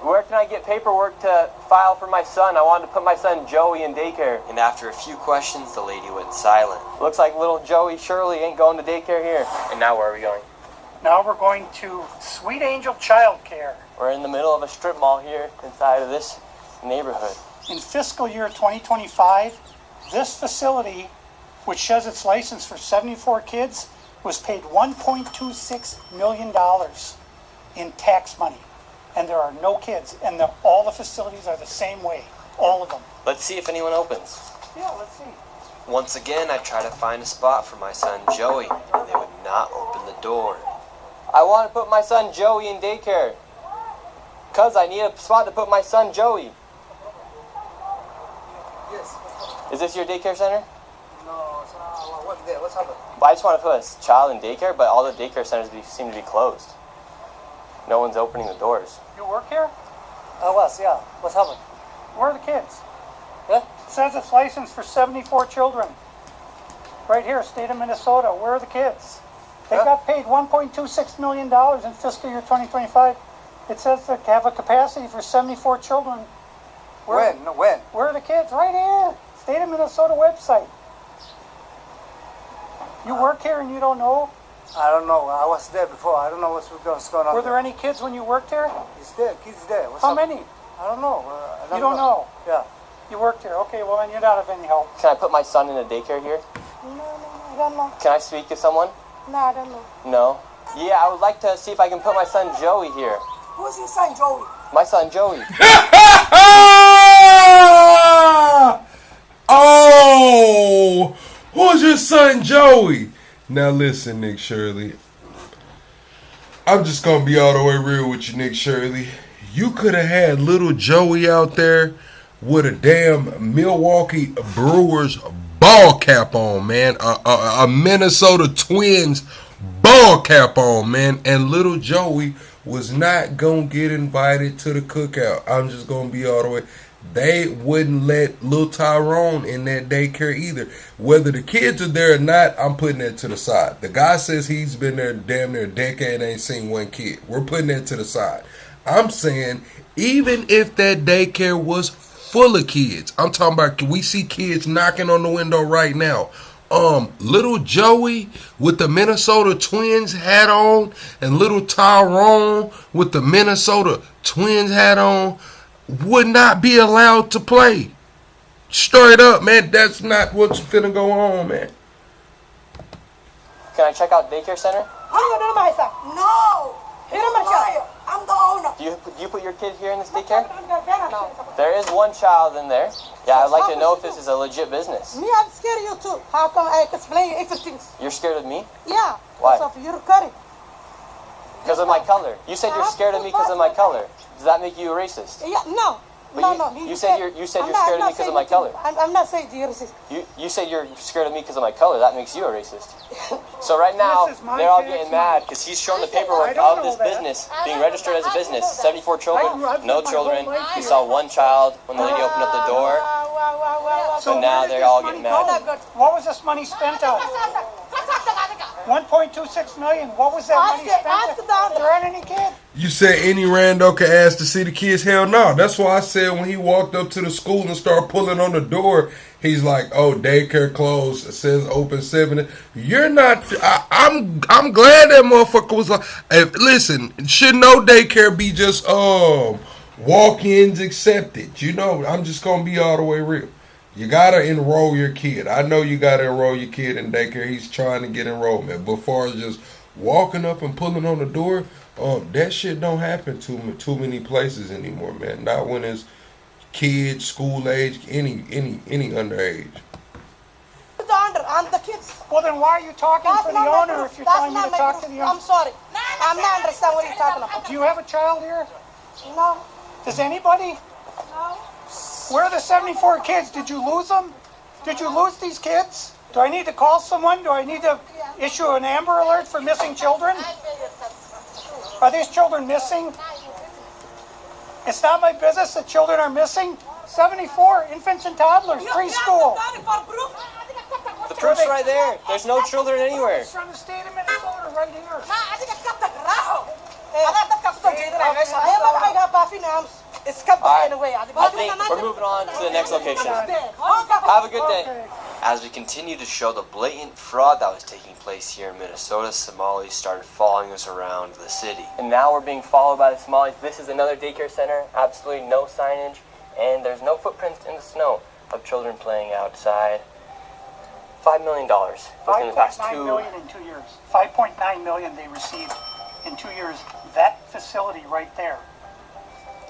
Where can I get paperwork to file for my son? I wanted to put my son Joey in daycare. And after a few questions, the lady went silent. Looks like little Joey Shirley ain't going to daycare here. And now where are we going? Now we're going to Sweet Angel Child Care. We're in the middle of a strip mall here inside of this neighborhood. In fiscal year 2025, this facility, which says it's licensed for 74 kids, was paid $1.26 million in tax money. And there are no kids, and all the facilities are the same way, all of them. Let's see if anyone opens. Yeah, let's see. Once again, I try to find a spot for my son Joey, and they would not open the door. I want to put my son Joey in daycare. Cuz I need a spot to put my son Joey. Yes. Is this your daycare center? No, what's happened? I just want to put a child in daycare, but all the daycare centers seem to be closed. No one's opening the doors. You work here? Yeah. What's happened? Where are the kids? Yeah? It says it's licensed for 74 children. Right here, state of Minnesota. Where are the kids? They got paid $1.26 million in fiscal year 2025. It says they have a capacity for 74 children. When? Where are the kids? Right here. State of Minnesota website. You work here and you don't know? I don't know. I was there before. I don't know what's going on. Were there any kids when you worked here? It's there. Kids there. How many? I don't know. You don't know? Yeah. You worked here. Okay, well then you're not of any help. Can I put my son in a daycare here? No, I don't know. Can I speak to someone? No, I don't know. No? Yeah, I would like to see if I can put my son Joey here. Who's your son, Joey? My son Joey. Oh! Who's your son Joey? Now listen, Nick Shirley. I'm just gonna be all the way real with you, Nick Shirley. You could have had little Joey out there with a damn Milwaukee Brewers ball cap on, man. A Minnesota Twins ball cap on, man. And little Joey was not gonna get invited to the cookout. I'm just gonna be all the way. They wouldn't let little Tyrone in that daycare either. Whether the kids are there or not, I'm putting that to the side. The guy says he's been there damn near a decade and ain't seen one kid. We're putting that to the side. I'm saying, even if that daycare was full of kids, I'm talking about, we see kids knocking on the window right now. Little Joey with the Minnesota Twins hat on and little Tyrone with the Minnesota Twins hat on would not be allowed to play. Straight up, man. That's not what's finna go on, man. Can I check out daycare center? No! You're a liar. I'm I'm the owner. Do you put your kid here in this daycare? No. There is one child in there. Yeah, I'd like to know if this is a legit business. Me, I'm scared of you too. How come I explain everything? You're scared of me? Yeah. Why? Because of your curry. Because of my color. You said you're scared of me because of my color. Does that make you a racist? Yeah, no. But No. You said you're scared of me because of my color. I'm not saying you're racist. You said you're scared of me because of my color. That makes you a racist. So right now, they're all getting mad because he's showing the paperwork of this business being registered as a business. 74 children, no children. He saw one child when the lady opened up the door. So now they're all getting mad. What was this money spent on? 1.26 million. What was that money spent on? There aren't any kids. You said any rando could ask to see the kids? Hell no. That's why I said when he walked up to the school and started pulling on the door, he's like, "Oh, daycare closed. It says open 7." You're not. I'm glad that motherfucker was like, hey, listen. Should no daycare be just walk-ins accepted? You know, I'm just gonna be all the way real. You gotta enroll your kid. I know you gotta enroll your kid in daycare. He's trying to get enrollment. But as far as just walking up and pulling on the door, that shit don't happen too many places anymore, man. Not when it's kids, school age, any underage. I'm the kids. Well, then why are you talking for the owner if you're telling me to talk to the owner? I'm sorry. I'm not understand what you're talking about. Do you have a child here? No. Does anybody? No. Where are the 74 kids? Did you lose them? Did you lose these kids? Do I need to call someone? Do I need to issue an Amber Alert for missing children? Are these children missing? It's not my business that children are missing. 74 infants and toddlers, preschool. The proof's right there. There's no children anywhere. From the state of Minnesota, right here. I think we're moving on to the next location. Have a good day. As we continue to show the blatant fraud that was taking place here in Minnesota, Somalis started following us around the city. And now we're being followed by the Somalis. This is another daycare center, absolutely no signage, and there's no footprints in the snow of children playing outside. $5 million within the past 5.9 million in 2 years. 5.9 million they received in 2 years. That facility right there.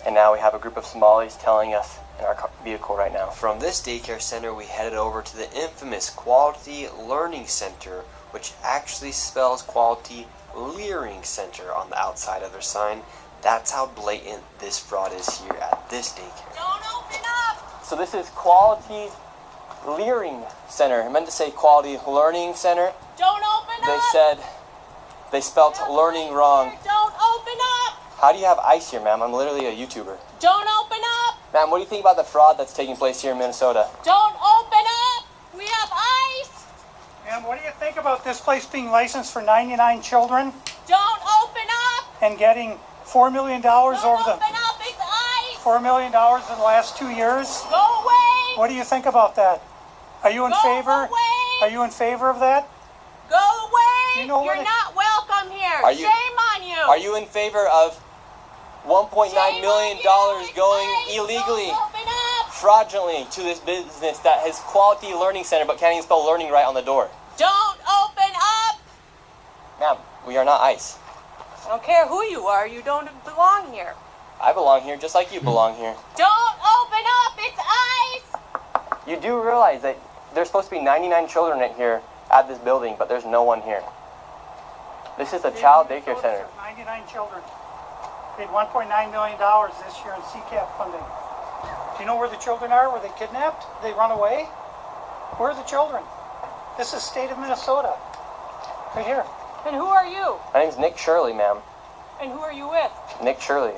And now we have a group of Somalis telling us in our vehicle right now. From this daycare center, we headed over to the infamous Quality Learning Center, which actually spells Quality Leering Center on the outside of their sign. That's how blatant this fraud is here at this daycare. Don't open up! So this is Quality Leering Center. I meant to say Quality Learning Center. Don't open They up! said they spelt learning wrong. Don't open up! How do you have ice here, ma'am? I'm literally a YouTuber. Don't open up! Ma'am, what do you think about the fraud that's taking place here in Minnesota? Don't open up! We have ice! And what do you think about this place being licensed for 99 children Don't open up! and getting $4 million over Don't the open up! It's ice! $4 million in the last 2 years? Go away! What do you think about that? Are you in Go favor? away! Are you in favor of that? Go away! You know where You're they- not welcome here! Are you- Shame on you! Are you in favor of $1.9 million going illegally, Don't open up! fraudulently to this business that has Quality Learning Center but can't even spell learning right on the door? Don't open up! Ma'am, we are not ICE. I don't care who you are, you don't belong here. I belong here just like you belong here. Don't open up! It's ice! You do realize that there's supposed to be 99 children in here at this building, but there's no one here. This is a child daycare center. 99 children. Paid $1.9 million this year in CCAP funding. Do you know where the children are? Were they kidnapped? Did they run away? Where are the children? This is state of Minnesota. Right here. And who are you? My name's Nick Shirley, ma'am. And who are you with? Nick Shirley.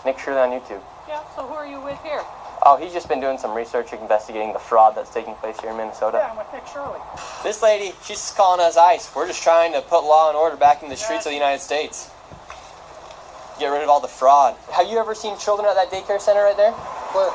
Nick Shirley on YouTube. Yeah, so who are you with here? Oh, he's just been doing some research investigating the fraud that's taking place here in Minnesota. Yeah, I'm with Nick Shirley. This lady, she's just calling us ICE. We're just trying to put law and order back in the streets of the United States. Get rid of all the fraud. Have you ever seen children at that daycare center right there? What?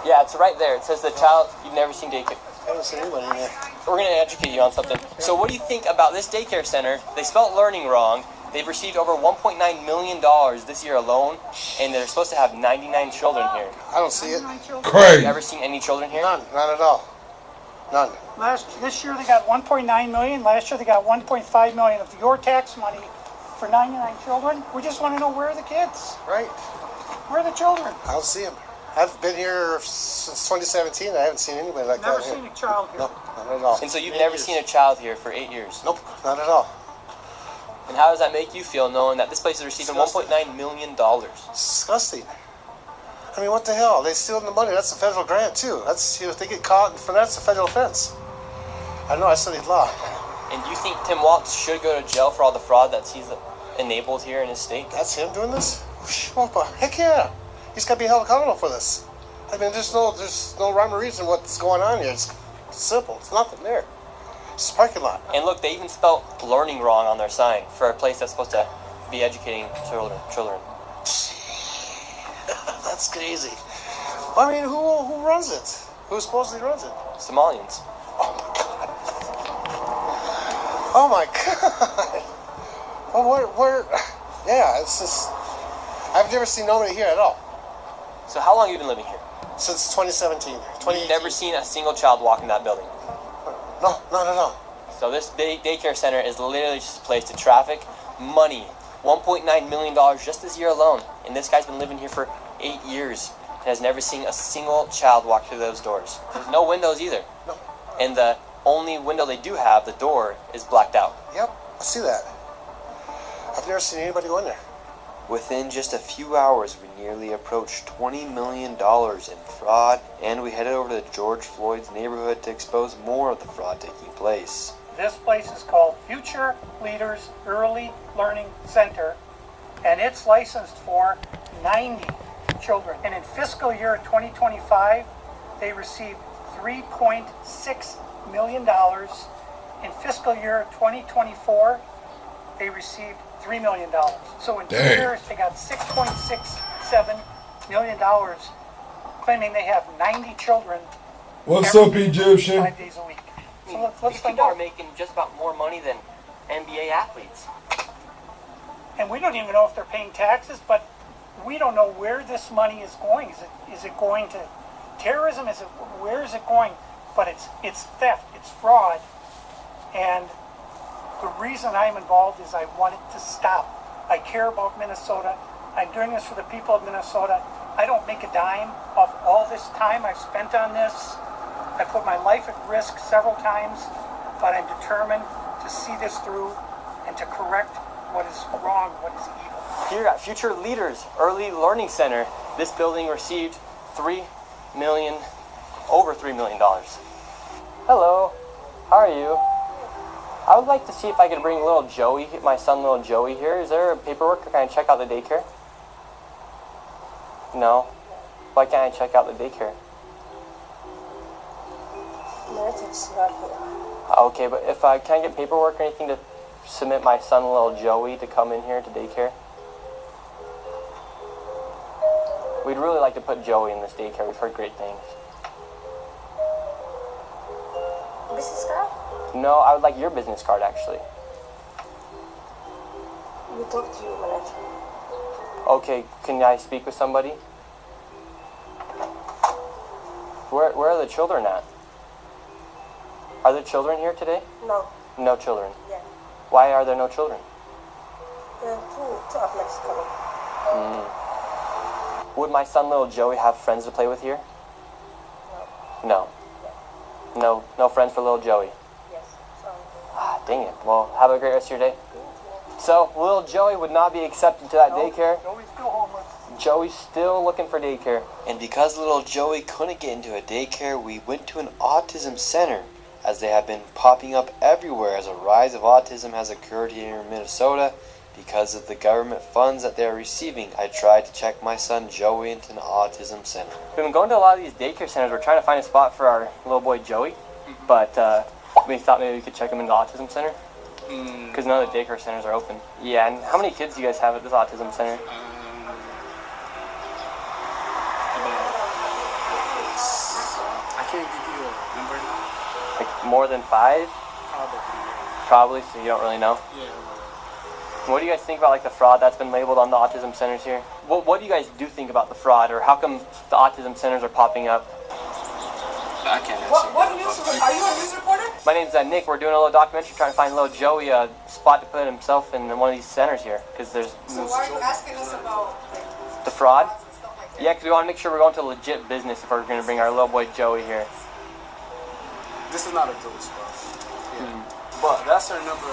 Yeah, it's right there. It says the child, you've never seen daycare. I haven't seen anybody in there. We're going to educate you on something. So what do you think about this daycare center? They spelled learning wrong. They've received over $1.9 million this year alone, and they're supposed to have 99 children here. I don't see it. Crazy. Have you ever seen any children here? None. Not at all. None. This year they got 1.9 million. Last year they got 1.5 million of your tax money for 99 children. We just want to know, where are the kids? Right. Where are the children? I don't see them. I've been here since 2017. I haven't seen anybody like Never that seen here. a child here. No, not at all. And so you've never seen a child here for 8 years? Nope, not at all. And how does that make you feel, knowing that this place is receiving $1.9 million? Disgusting. I mean, what the hell? They stealing the money. That's a federal grant, too. That's, if they get caught for that's a federal offense. I know, I studied law. And do you think Tim Walz should go to jail for all the fraud that he's enabled here in his state? That's him doing this? Well, heck yeah. He's got to be held accountable for this. I mean, there's no rhyme or reason what's going on here. It's simple. It's nothing there. It's a parking lot. And look, they even spelled learning wrong on their sign for a place that's supposed to be educating children. That's crazy. I mean, who runs it? Who supposedly runs it? Somalians. Oh my God. Well, where? Yeah, it's just. I've never seen nobody here at all. So how long have you been living here? Since 2017. You've never seen a single child walk in that building? No, not at all. So this daycare center is literally just a place to traffic money. $1.9 million just this year alone. And this guy's been living here for 8 years and has never seen a single child walk through those doors. There's no windows either. No. And the only window they do have, the door, is blacked out. Yep, I see that. I've never seen anybody go in there. Within just a few hours, we nearly approached $20 million in fraud, and we headed over to George Floyd's neighborhood to expose more of the fraud taking place. This place is called Future Leaders Early Learning Center, and it's licensed for 90 children. And in fiscal year 2025, they received $3.6 million. In fiscal year 2024, they received $3 million. So in 2 years, they got $6.67 million, claiming they have 90 children. What's up, Egyptian? 5 days a week. So let's These find people out. are making just about more money than NBA athletes. And we don't even know if they're paying taxes, but we don't know where this money is going. Is it going to terrorism? Where is it going? But it's theft, it's fraud, and the reason I'm involved is I want it to stop. I care about Minnesota. I'm doing this for the people of Minnesota. I don't make a dime off all this time I've spent on this. I put my life at risk several times, but I'm determined to see this through and to correct what is wrong, what is evil. Here at Future Leaders Early Learning Center, this building received over $3 million. Hello, how are you? I would like to see if I could bring little Joey, my son little Joey here. Is there paperwork, or can I check out the daycare? No? Why can't I check out the daycare? It's not here. Okay, but if I can get paperwork or anything to submit my son little Joey to come in here to daycare? We'd really like to put Joey in this daycare. We've heard great things. Business card? No, I would like your business card, actually. You talk to your manager. Okay, can I speak with somebody? Where are the children at? Are there children here today? No. No children. Yeah. Why are there no children? There are two athletes coming. Would my son little Joey have friends to play with here? No. No friends for little Joey? Yes. Sorry. Ah, dang it. Well, have a great rest of your day. So, little Joey would not be accepted to that daycare. Joey's still homeless. Joey's still looking for daycare. And because little Joey couldn't get into a daycare, we went to an autism center, as they have been popping up everywhere as a rise of autism has occurred here in Minnesota. Because of the government funds that they are receiving, I tried to check my son Joey into an autism center. We've been going to a lot of these daycare centers. We're trying to find a spot for our little boy Joey, but we thought maybe we could check him into the autism center. Because none of the daycare centers are open. Yeah, and how many kids do you guys have at this autism center? I can't give you a number now. Like more than 5? Probably, so you don't really know? Yeah. What do you guys think about like the fraud that's been labeled on the autism centers here? What do you guys do think about the fraud, or how come the autism centers are popping up? I can't answer. What news? Are you a news reporter? My name's Nick. We're doing a little documentary trying to find little Joey a spot to put himself in one of these centers here. Because there's... So why are you asking us about the fraud? Yeah, because we want to make sure we're going to a legit business if we're going to bring our little boy Joey here. This is not a Joey spot. Yeah. But that's our number.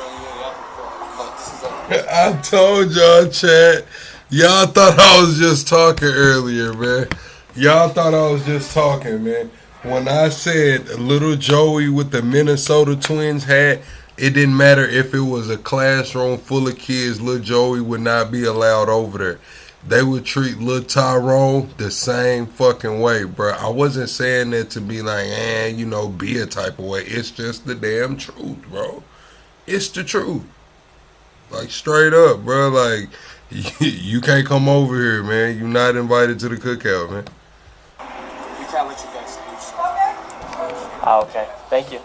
But this is I told y'all, chat. Y'all thought I was just talking earlier, man. Y'all thought I was just talking, man. When I said little Joey with the Minnesota Twins hat, it didn't matter if it was a classroom full of kids. Little Joey would not be allowed over there. They would treat little Tyrone the same fucking way, bro. I wasn't saying that to be like, be a type of way. It's just the damn truth, bro. It's the truth. Like, straight up, bro. Like, you can't come over here, man. You're not invited to the cookout, man. We can't let you guys leave. Okay. Thank you.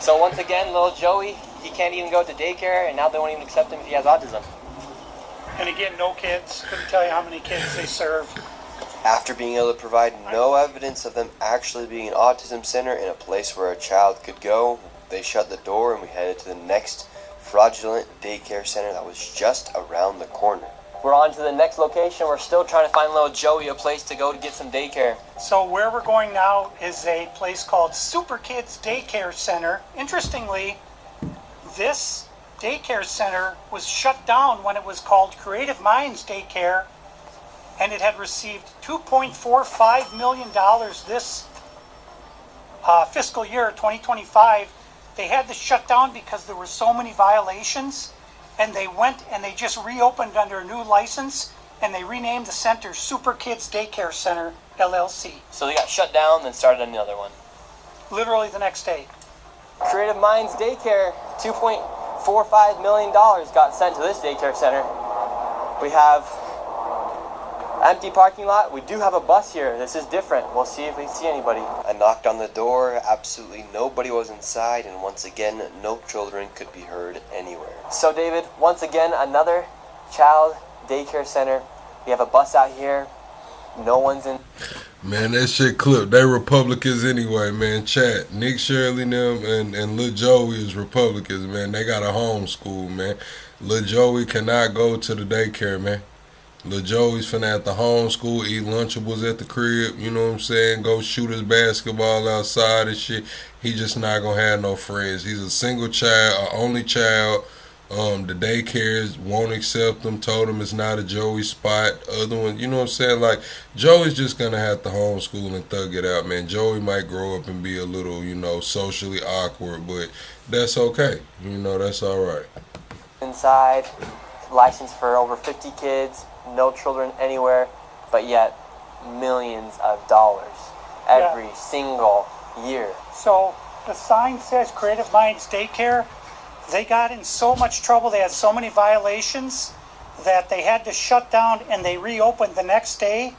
So once again, little Joey, he can't even go to daycare, and now they won't even accept him if he has autism. And again, no kids. Couldn't tell you how many kids they serve. After being able to provide no evidence of them actually being an autism center in a place where a child could go, they shut the door and we headed to the next fraudulent daycare center that was just around the corner. We're on to the next location. We're still trying to find little Joey a place to go to get some daycare. So where we're going now is a place called Super Kids Daycare Center. Interestingly, this daycare center was shut down when it was called Creative Minds Daycare, and it had received $2.45 million this fiscal year, 2025. They had to shut down because there were so many violations, and they went and they just reopened under a new license, and they renamed the center Super Kids Daycare Center, LLC. So they got shut down, then started another one. Literally the next day. Creative Minds Daycare, $2.45 million got sent to this daycare center. We have empty parking lot. We do have a bus here. This is different. We'll see if we see anybody. I knocked on the door. Absolutely nobody was inside, and once again, no children could be heard anywhere. So David, once again, another child daycare center. We have a bus out here. No one's in. Man, that shit clipped. They Republicans anyway, man. Chat. Nick Shirley them and Lil Joey is Republicans, man. They got a homeschool, man. Lil Joey cannot go to the daycare, man. Lil Joey's finna have to homeschool, eat Lunchables at the crib, you know what I'm saying? Go shoot his basketball outside and shit. He just not gonna have no friends. He's a single child, an only child. The daycares won't accept him, told him it's not a Joey spot. Other one, you know what I'm saying? Like, Joey's just gonna have to homeschool and thug it out, man. Joey might grow up and be a little, socially awkward, but that's okay. That's alright. Inside, licensed for over 50 kids, no children anywhere, but yet millions of dollars every single year. So the sign says Creative Minds Daycare. They got in so much trouble, they had so many violations that they had to shut down, and they reopened the next day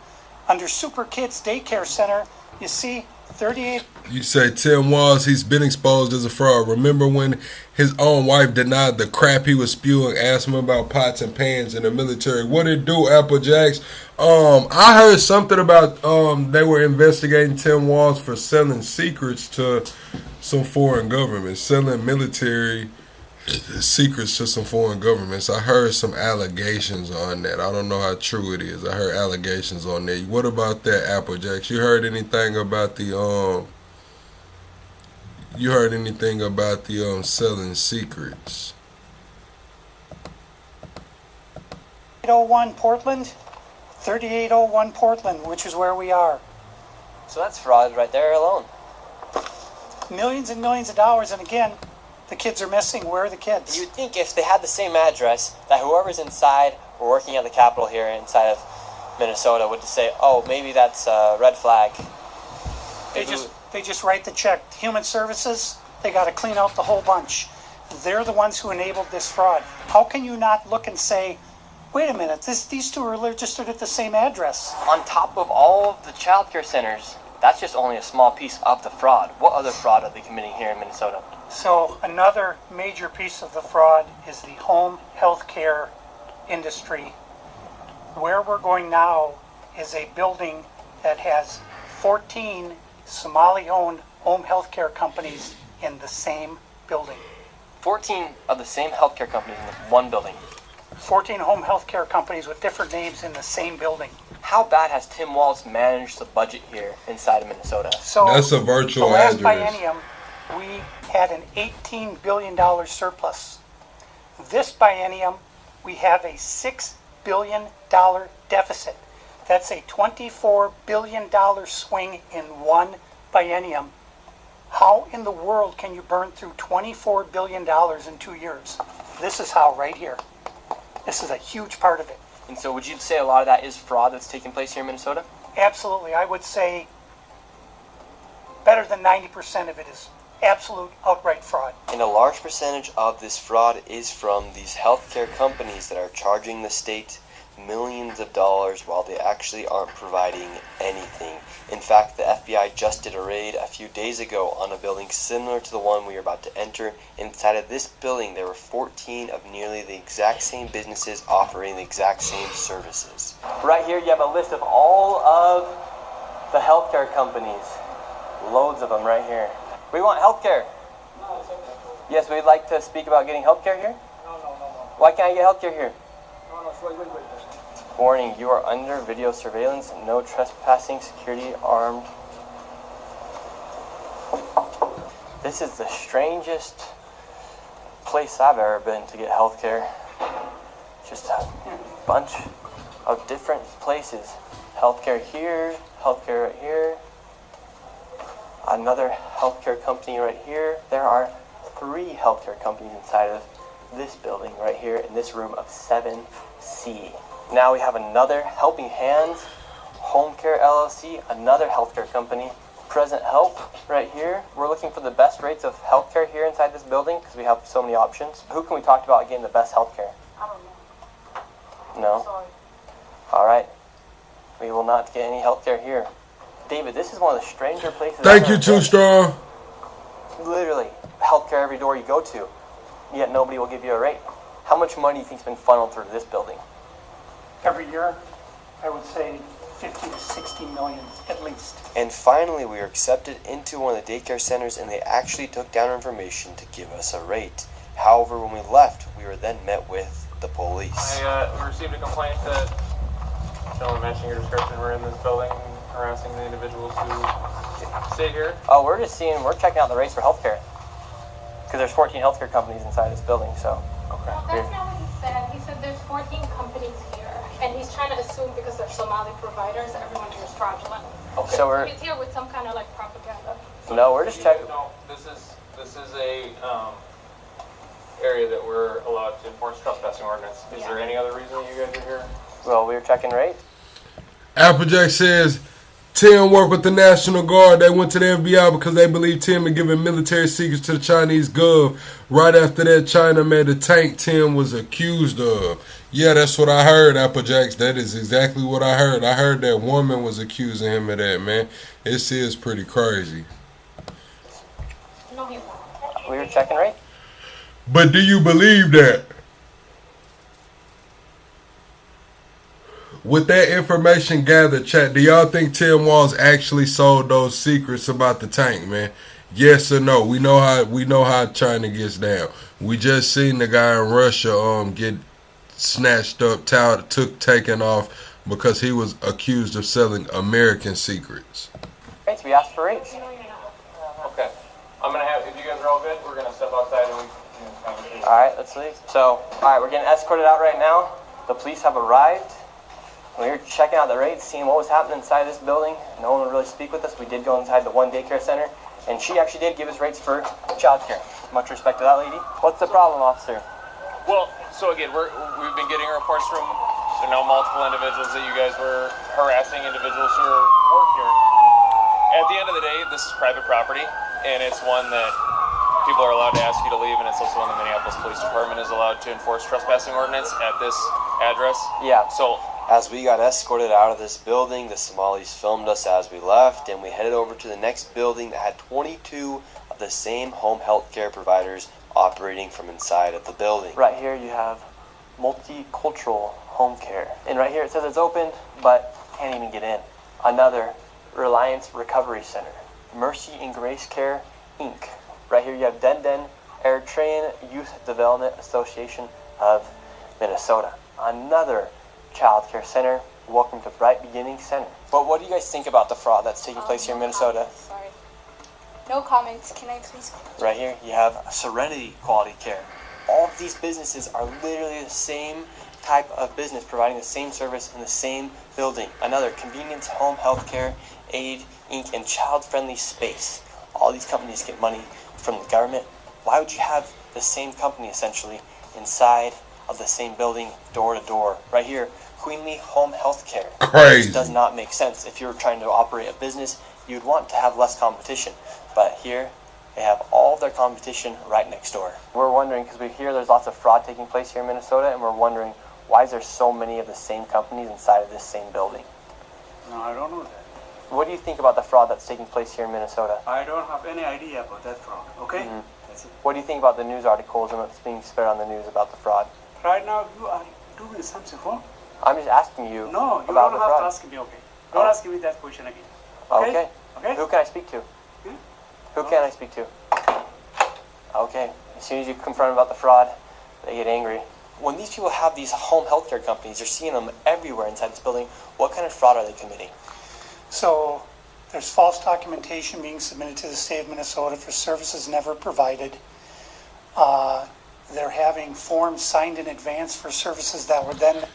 under Super Kids Daycare Center. You see, 38. You say Tim Walz, he's been exposed as a fraud. Remember when his own wife denied the crap he was spewing, asked him about pots and pans in the military? What did it do, Applejacks? I heard something about they were investigating Tim Walz for selling secrets to some foreign governments, selling military secrets to some foreign governments. I heard some allegations on that. I don't know how true it is. I heard allegations on that. What about that, Applejacks? You heard anything about the selling secrets? 3801 Portland, 3801 Portland, which is where we are. So that's fraud right there alone. Millions and millions of dollars, and again, the kids are missing. Where are the kids? You'd think if they had the same address, that whoever's inside or working at the Capitol here inside of Minnesota would say, oh, maybe that's a red flag. They just write the check. Human Services, they got to clean out the whole bunch. They're the ones who enabled this fraud. How can you not look and say, wait a minute, these two are registered at the same address? On top of all of the child care centers, that's just only a small piece of the fraud. What other fraud are they committing here in Minnesota? So another major piece of the fraud is the home health care industry. Where we're going now is a building that has 14 Somali-owned home healthcare companies in the same building. 14 of the same healthcare companies in one building. 14 home healthcare companies with different names in the same building. How bad has Tim Walz managed the budget here inside of Minnesota? So that's a virtual the last address. biennium, we had an $18 billion surplus. This biennium, we have a $6 billion deficit. That's a $24 billion swing in one biennium. How in the world can you burn through $24 billion in 2 years? This is how, right here. This is a huge part of it. And so would you say a lot of that is fraud that's taking place here in Minnesota? Absolutely. I would say better than 90% of it is absolute outright fraud. And a large percentage of this fraud is from these healthcare companies that are charging the state millions of dollars while they actually aren't providing anything. In fact, the FBI just did a raid a few days ago on a building similar to the one we are about to enter. Inside of this building, there were 14 of nearly the exact same businesses offering the exact same services. Right here, you have a list of all of the healthcare companies. Loads of them right here. We want healthcare. No, it's okay. Yes, we'd like to speak about getting healthcare here. No. Why can't I get healthcare here? No, wait. Warning, you are under video surveillance. No trespassing, security armed. This is the strangest place I've ever been to get healthcare. Just a bunch of different places. Healthcare here, healthcare right here. Another healthcare company right here. There are 3 healthcare companies inside of this building right here in this room of 7C. Now we have another Helping Hands, Home Care LLC, another healthcare company, Present Help right here. We're looking for the best rates of healthcare here inside this building because we have so many options. Who can we talk about getting the best healthcare? I don't know. No? Sorry. All right. We will not get any healthcare here. David, this is one of the stranger places. Thank you, Too Strong. Literally, healthcare every door you go to, yet nobody will give you a rate. How much money do you think's been funneled through this building? Every year, I would say 50 to 60 million at least. And finally, we were accepted into one of the daycare centers, and they actually took down our information to give us a rate. However, when we left, we were then met with the police. I received a complaint that gentlemen matching your description were in this building harassing the individuals who stay here. Oh, we're checking out the rates for healthcare. Because there's 14 healthcare companies inside this building, so. Okay. Well, that's not what he said. He said there's 14 companies here, and he's trying to assume because they're Somali providers, everyone here is fraudulent. Okay. So we're. He's here with some kind of like propaganda. No, we're just checking. No, this is a area that we're allowed to enforce trespassing ordinance. Is there any other reason you guys are here? Well, we were checking rates. Applejack says Tim worked with the National Guard. They went to the FBI because they believed Tim had given military secrets to the Chinese gov. Right after that, China made a tank Tim was accused of. Yeah, that's what I heard, Applejacks. That is exactly what I heard. I heard that woman was accusing him of that, man. This is pretty crazy. We were checking rates. But do you believe that? With that information gathered, chat, do y'all think Tim Walz actually sold those secrets about the tank, man? Yes or no? We know how China gets down. We just seen the guy in Russia get snatched up, taken off because he was accused of selling American secrets. Rates, we asked for rates. Okay. I'm gonna have, if you guys are all good, we're gonna step outside and we can conversation. Alright, let's leave. So, alright, we're getting escorted out right now. The police have arrived. We were checking out the rates, seeing what was happening inside this building. No one would really speak with us. We did go inside the one daycare center, and she actually did give us rates for childcare. Much respect to that lady. What's the problem, officer? Well, so again, we've been getting reports from multiple individuals that you guys were harassing individuals who work here. At the end of the day, this is private property, and it's one that people are allowed to ask you to leave, and it's also one the Minneapolis Police Department is allowed to enforce trespassing ordinance at this address. Yeah. So. As we got escorted out of this building, the Somalis filmed us as we left, and we headed over to the next building that had 22 of the same home health care providers operating from inside of the building. Right here you have multicultural home care. And right here it says it's open, but can't even get in. Another Reliance Recovery Center. Mercy and Grace Care, Inc. Right here you have Den Eritrean Youth Development Association of Minnesota. Another child care center. Welcome to Bright Beginning Center. But what do you guys think about the fraud that's taking place here in Minnesota? Sorry. No comments. Can I please? Right here you have Serenity Quality Care. All of these businesses are literally the same type of business, providing the same service in the same building. Another Convenience Home Healthcare Aid Inc. and Child Friendly Space. All these companies get money from the government. Why would you have the same company essentially inside of the same building, door to door? Right here, Queenly Home Healthcare. Crazy. This does not make sense. If you're trying to operate a business, you'd want to have less competition. But here, they have all of their competition right next door. We're wondering, because we hear there's lots of fraud taking place here in Minnesota, and we're wondering, why is there so many of the same companies inside of this same building? No, I don't know that. What do you think about the fraud that's taking place here in Minnesota? I don't have any idea about that fraud. Okay? That's it. What do you think about the news articles and what's being spread on the news about the fraud? Right now, you are doing something wrong. I'm just asking you No, you about don't the have to fraud. ask me, okay? Don't ask me that question again. Okay. Okay? Who can I speak to? Who can I speak to? Okay. As soon as you confront them about the fraud, they get angry. When these people have these home healthcare companies, you're seeing them everywhere inside this building. What kind of fraud are they committing? So there's false documentation being submitted to the state of Minnesota for services never provided. They're having forms signed in advance for services that were then...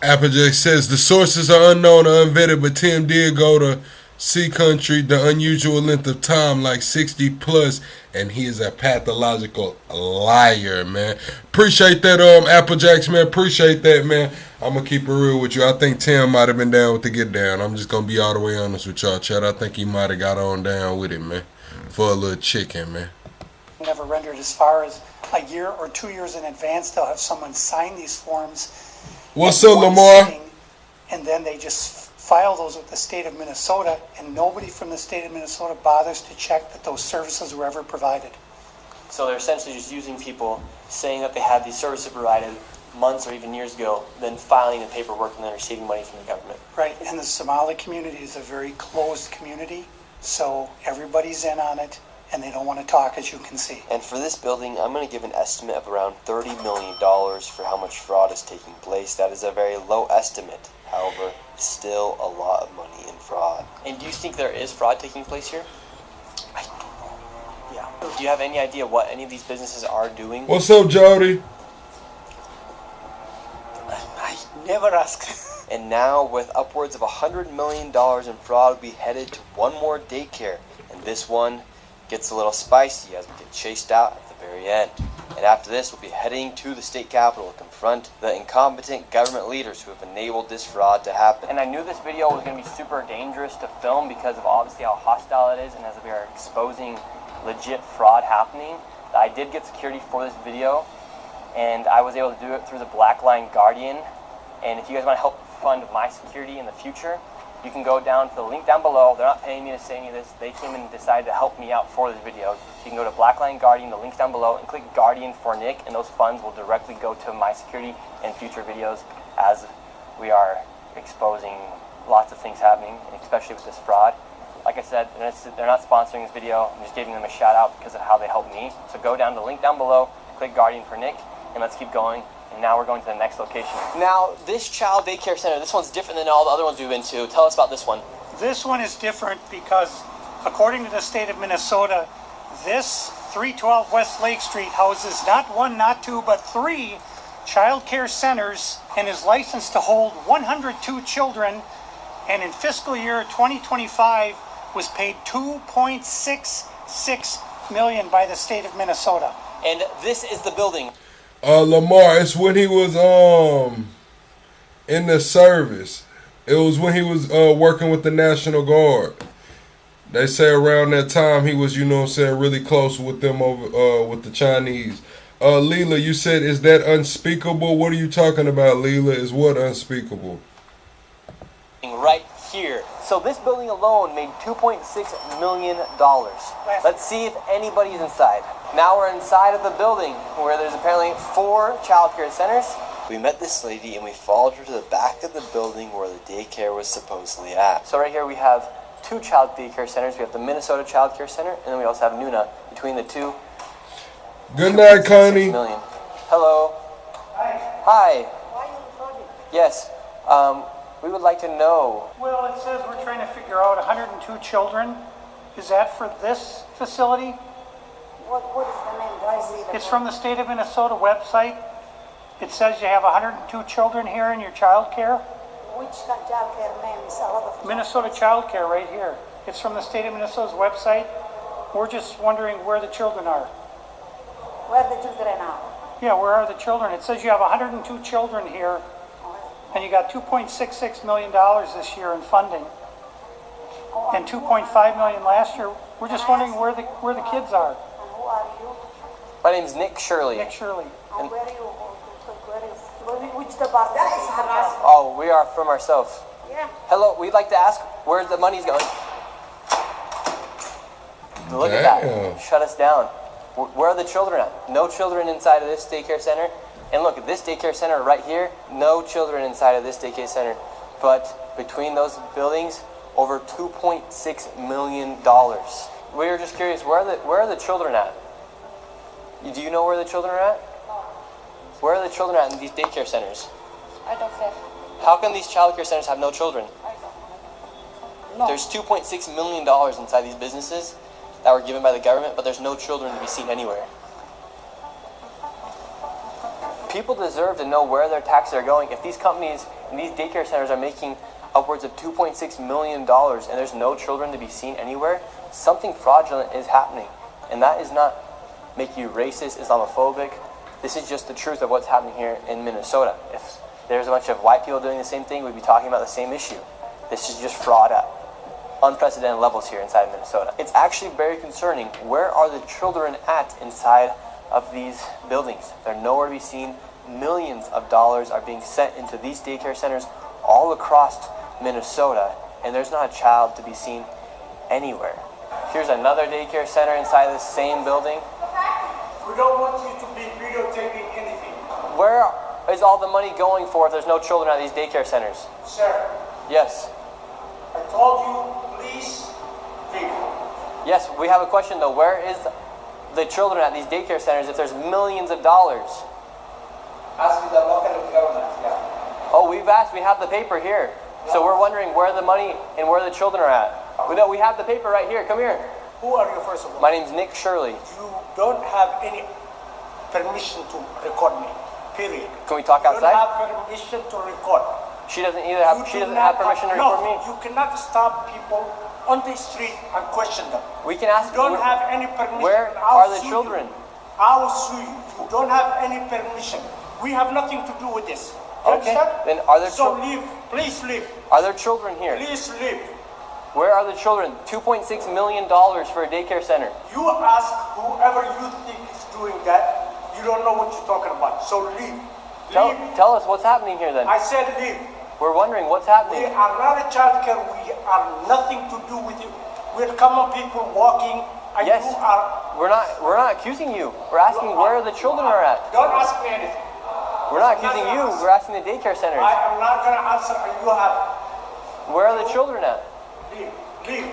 Applejack says the sources are unknown or unvetted, but Tim did go to Sea Country the unusual length of time, like 60 plus, and he is a pathological liar, man. Appreciate that, Applejacks, man. Appreciate that, man. I'm gonna keep it real with you. I think Tim might have been down with the get down. I'm just gonna be all the way honest with y'all, Chad. I think he might have got on down with it, man, for a little chicken, man. Never rendered. As far as a year or 2 years in advance, they'll have someone sign these forms. What's up, Lamar? And then they just file those with the state of Minnesota, and nobody from the state of Minnesota bothers to check that those services were ever provided. So they're essentially just using people, saying that they had these services provided months or even years ago, then filing the paperwork and then receiving money from the government. Right, and the Somali community is a very closed community, so everybody's in on it, and they don't want to talk, as you can see. And for this building, I'm going to give an estimate of around $30 million for how much fraud is taking place. That is a very low estimate. However, still a lot of money in fraud. And do you think there is fraud taking place here? I don't know. Yeah. Do you have any idea what any of these businesses are doing? What's up, Jody? I never ask. And now, with upwards of $100 million in fraud, we headed to one more daycare. And this one gets a little spicy as we get chased out at the very end. And after this, we'll be heading to the state capitol to confront the incompetent government leaders who have enabled this fraud to happen. And I knew this video was going to be super dangerous to film because of obviously how hostile it is, and as we are exposing legit fraud happening. I did get security for this video, and I was able to do it through the Black Line Guardian. And if you guys want to help fund my security in the future, you can go down to the link down below. They're not paying me to say any of this. They came and decided to help me out for this video. So you can go to Blackline Guardian, the link's down below, and click Guardian for Nick, and those funds will directly go to my security and future videos as we are exposing lots of things happening, especially with this fraud. Like I said, they're not sponsoring this video. I'm just giving them a shout out because of how they helped me. So go down to the link down below, click Guardian for Nick, and let's keep going. And now we're going to the next location. Now, this child daycare center, this one's different than all the other ones we've been to. Tell us about this one. This one is different because, according to the state of Minnesota, this 312 West Lake Street houses not one, not two, but 3 child care centers and is licensed to hold 102 children, and in fiscal year 2025 was paid $2.66 million by the state of Minnesota. And this is the building. Lamar, it's when he was in the service. It was when he was working with the National Guard. They say around that time he was, you know what I'm saying, really close with them over with the Chinese. Leela, you said, is that unspeakable? What are you talking about, Leela? Is what unspeakable? Right here. So this building alone made $2.6 million. Let's see if anybody's inside. Now we're inside of the building where there's apparently 4 child care centers. We met this lady and we followed her to the back of the building where the daycare was supposedly at. So right here we have 2 two child daycare centers. We have the Minnesota Child Care Center, and then we also have Nuna. Between the two, Good night, Connie. million. Hello. Hi. Yes. We would like to know. Well, it says we're trying to figure out 102 children. Is that for this facility? What is the name? Do I see the It's from the state of Minnesota website. It says you have 102 children here in your child care. Which child care name is a lot of Minnesota Child Care right here. It's from the state of Minnesota's website. We're just wondering where the children are. where the children are. Yeah, where are the children? It says you have 102 children here, and you got $2.66 million this year in funding, and $2.5 million last year. We're just wondering where the kids are. And who are you? My name's Nick Shirley. Nick Shirley. And where are you? Which department? That is harassment. Oh, we are from ourselves. Yeah. Hello, we'd like to ask where the money's going. Look at that. Shut us down. Where are the children at? No children inside of this daycare center. And look at this daycare center right here. No children inside of this daycare center. But between those buildings, over $2.6 million. We were just curious, where are the children at? Do you know where the children are at? Where are the children at in these daycare centers? I don't care. How come these child care centers have no children? No. There's $2.6 million inside these businesses that were given by the government, but there's no children to be seen anywhere. People deserve to know where their taxes are going. If these companies and these daycare centers are making upwards of $2.6 million and there's no children to be seen anywhere, something fraudulent is happening. And that is not make you racist, Islamophobic. This is just the truth of what's happening here in Minnesota. If there's a bunch of white people doing the same thing, we'd be talking about the same issue. This is just fraud at unprecedented levels here inside Minnesota. It's actually very concerning. Where are the children at inside of these buildings? They're nowhere to be seen. Millions of dollars are being sent into these daycare centers all across Minnesota, and there's not a child to be seen anywhere. Here's another daycare center inside this same building. We don't want you to be videotaping anything. Where is all the money going for if there's no children at these daycare centers? Sir, Yes. I told you, please leave. Yes, we have a question though. Where is the children at these daycare centers if there's millions of dollars? Ask the local government, yeah. Oh, we've asked. We have the paper here. So we're wondering where the money and where the children are at. We know we have the paper right here. Come here. Who are you, first of all? My name's Nick Shirley. You don't have any permission to record me, period. Can we talk outside? You don't have permission to record. She doesn't either have. She doesn't have permission to record me. You cannot stop people on the street and question them. We can ask. You don't have any permission. Where I'll are the sue children? You. I will sue you. You don't have any permission. We have nothing to do with this. You Okay. understand? Then are there So leave. Please leave. Are there children here? Please leave. Where are the children? $2.6 million for a daycare center. You ask whoever you think is doing that. You don't know what you're talking about. So leave. Tell us what's happening here then. I said leave. We're wondering what's We happening. are not a child care. We are nothing to do with it. We're common people walking. And Yes. you are. We're not accusing you. We're asking where the children are at. Don't ask me anything. We're not accusing you. We're asking the daycare centers. I am not going to answer. And you have. Where are the children at? Leave. Leave.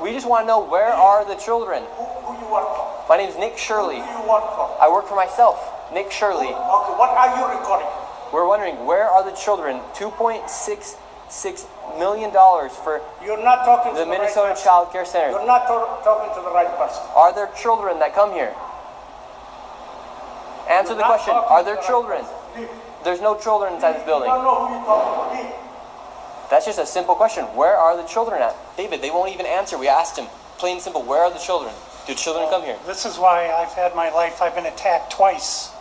We just want to know where are the children. Who you work for? My name's Nick Shirley. Who you work for? I work for myself, Nick Shirley. Okay. What are you recording? We're wondering where are the children? $2.66 million for You're not talking the to the Minnesota right person. Child Care Center. You're not talking to the right person. Are there children that come here? Answer the You're not question. talking Are to there the right children? person. Leave. There's no children inside this You building. don't know who you're talking to. Leave. That's just a simple question. Where are the children at? David, they won't even answer. We asked him. Plain and simple. Where are the children? Do children come here? This is why I've had my life. I've been attacked twice.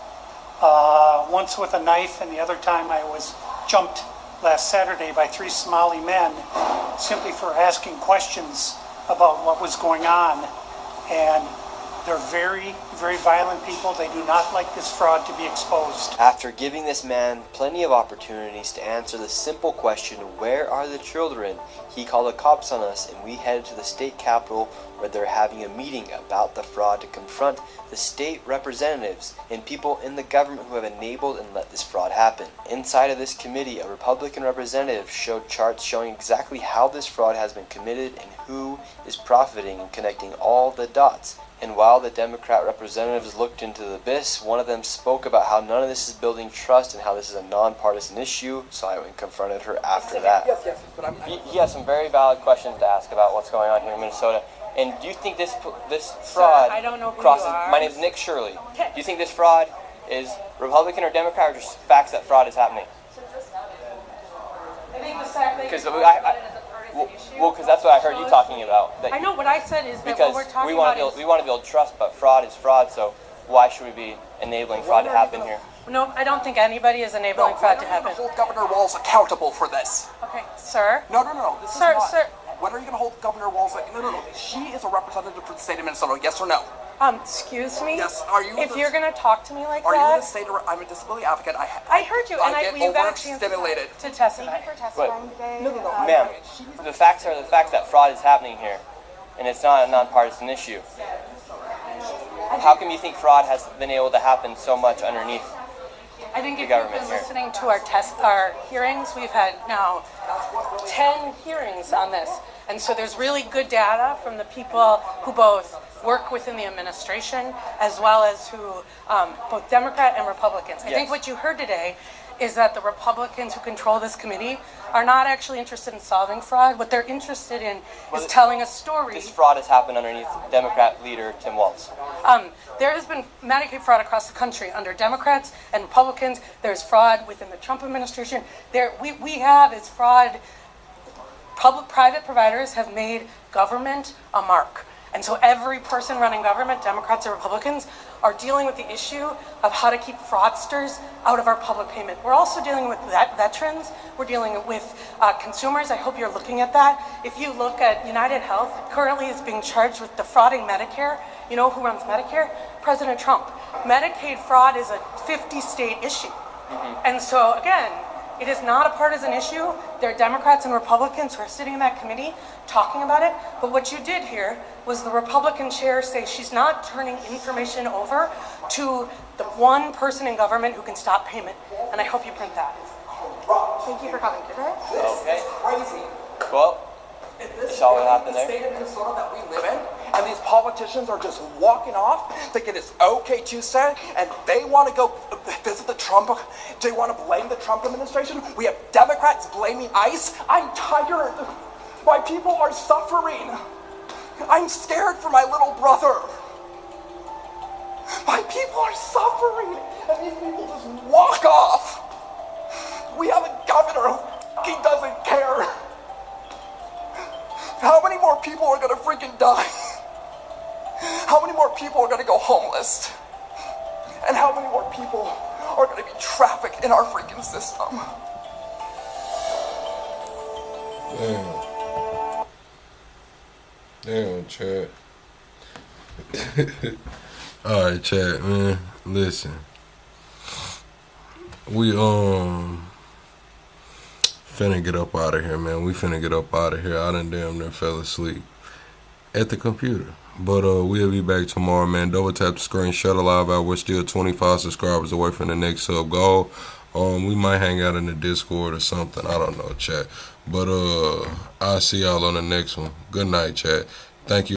Once with a knife, and the other time I was jumped last Saturday by 3 Somali men simply for asking questions about what was going on. And They're very, very violent people. They do not like this fraud to be exposed. After giving this man plenty of opportunities to answer the simple question, where are the children, he called the cops on us and we headed to the state capitol where they're having a meeting about the fraud to confront the state representatives and people in the government who have enabled and let this fraud happen. Inside of this committee, a Republican representative showed charts showing exactly how this fraud has been committed and who is profiting and connecting all the dots. And while the Democrat representatives looked into the abyss, one of them spoke about how none of this is building trust and how this is a nonpartisan issue, so I went and confronted her after that. Yes, but He has some very valid questions to ask about what's going on here in Minnesota. And do you think this fraud I don't know who crosses... you are. My name is Nick Shirley. Do you think this fraud is Republican or Democrat, or just facts that fraud is happening? I think the fact that Because because that's what I heard you talking about. I know what I said is that Because what we're talking we want about to build trust, but fraud is fraud, so why should we be enabling fraud to happen here? No, I don't think anybody is enabling fraud to happen. hold Governor Walz accountable for this. Okay, sir. No. This Sir, is not. sir. When are you going to hold Governor Walz? No. She is a representative for the state of Minnesota. Yes or no? Excuse me? Yes. Are you? If you're going to talk to me like Are that. you the state? I'm a disability advocate. I heard you, and you got a chance overstimulated. to testify. No. Ma'am, the facts are the facts that fraud is happening here, and it's not a nonpartisan issue. How come you think fraud has been able to happen so much underneath I think the if you've government been here? listening to our hearings, we've had now 10 hearings on this. And so there's really good data from the people who both work within the administration as well as who, both Democrat and Republicans. I think what you heard today is that the Republicans who control this committee are not actually interested in solving fraud. What they're interested in is telling a story. This fraud has happened underneath Democrat leader Tim Walz. There has been Medicaid fraud across the country under Democrats and Republicans. There's fraud within the Trump administration. We have is fraud. Private providers have made government a mark. And so every person running government, Democrats or Republicans, are dealing with the issue of how to keep fraudsters out of our public payment. We're also dealing with veterans. We're dealing with consumers. I hope you're looking at that. If you look at United Health, currently is being charged with defrauding Medicare. You know who runs Medicare? President Trump. Medicaid fraud is a 50-state issue. And so, again, it is not a partisan issue. There are Democrats and Republicans who are sitting in that committee talking about it. But what you did here was the Republican chair say she's not turning information over to the one person in government who can stop payment. And I hope you print that. Thank you for coming today. Okay. Crazy. Well, This saw what happened the there. state of Minnesota that we live in, and these politicians are just walking off, thinking it's okay Tuesday, and they want to go visit the Trump. They want to blame the Trump administration. We have Democrats blaming ICE. I'm tired. My people are suffering. I'm scared for my little brother. My people are suffering, and these people just walk off. We have a governor who doesn't care. How many more people are gonna freaking die? How many more people are gonna go homeless? And how many more people are gonna be trafficked in our freaking system? Damn, Chad. Alright, Chad, man. Listen. We finna get up out of here, man. We finna get up out of here. I done damn near fell asleep at the computer. But we'll be back tomorrow, man. Double tap the screen, shut a live out. We're still 25 subscribers away from the next sub goal. We might hang out in the Discord or something. I don't know, chat. But I'll see y'all on the next one. Good night, chat. Thank you.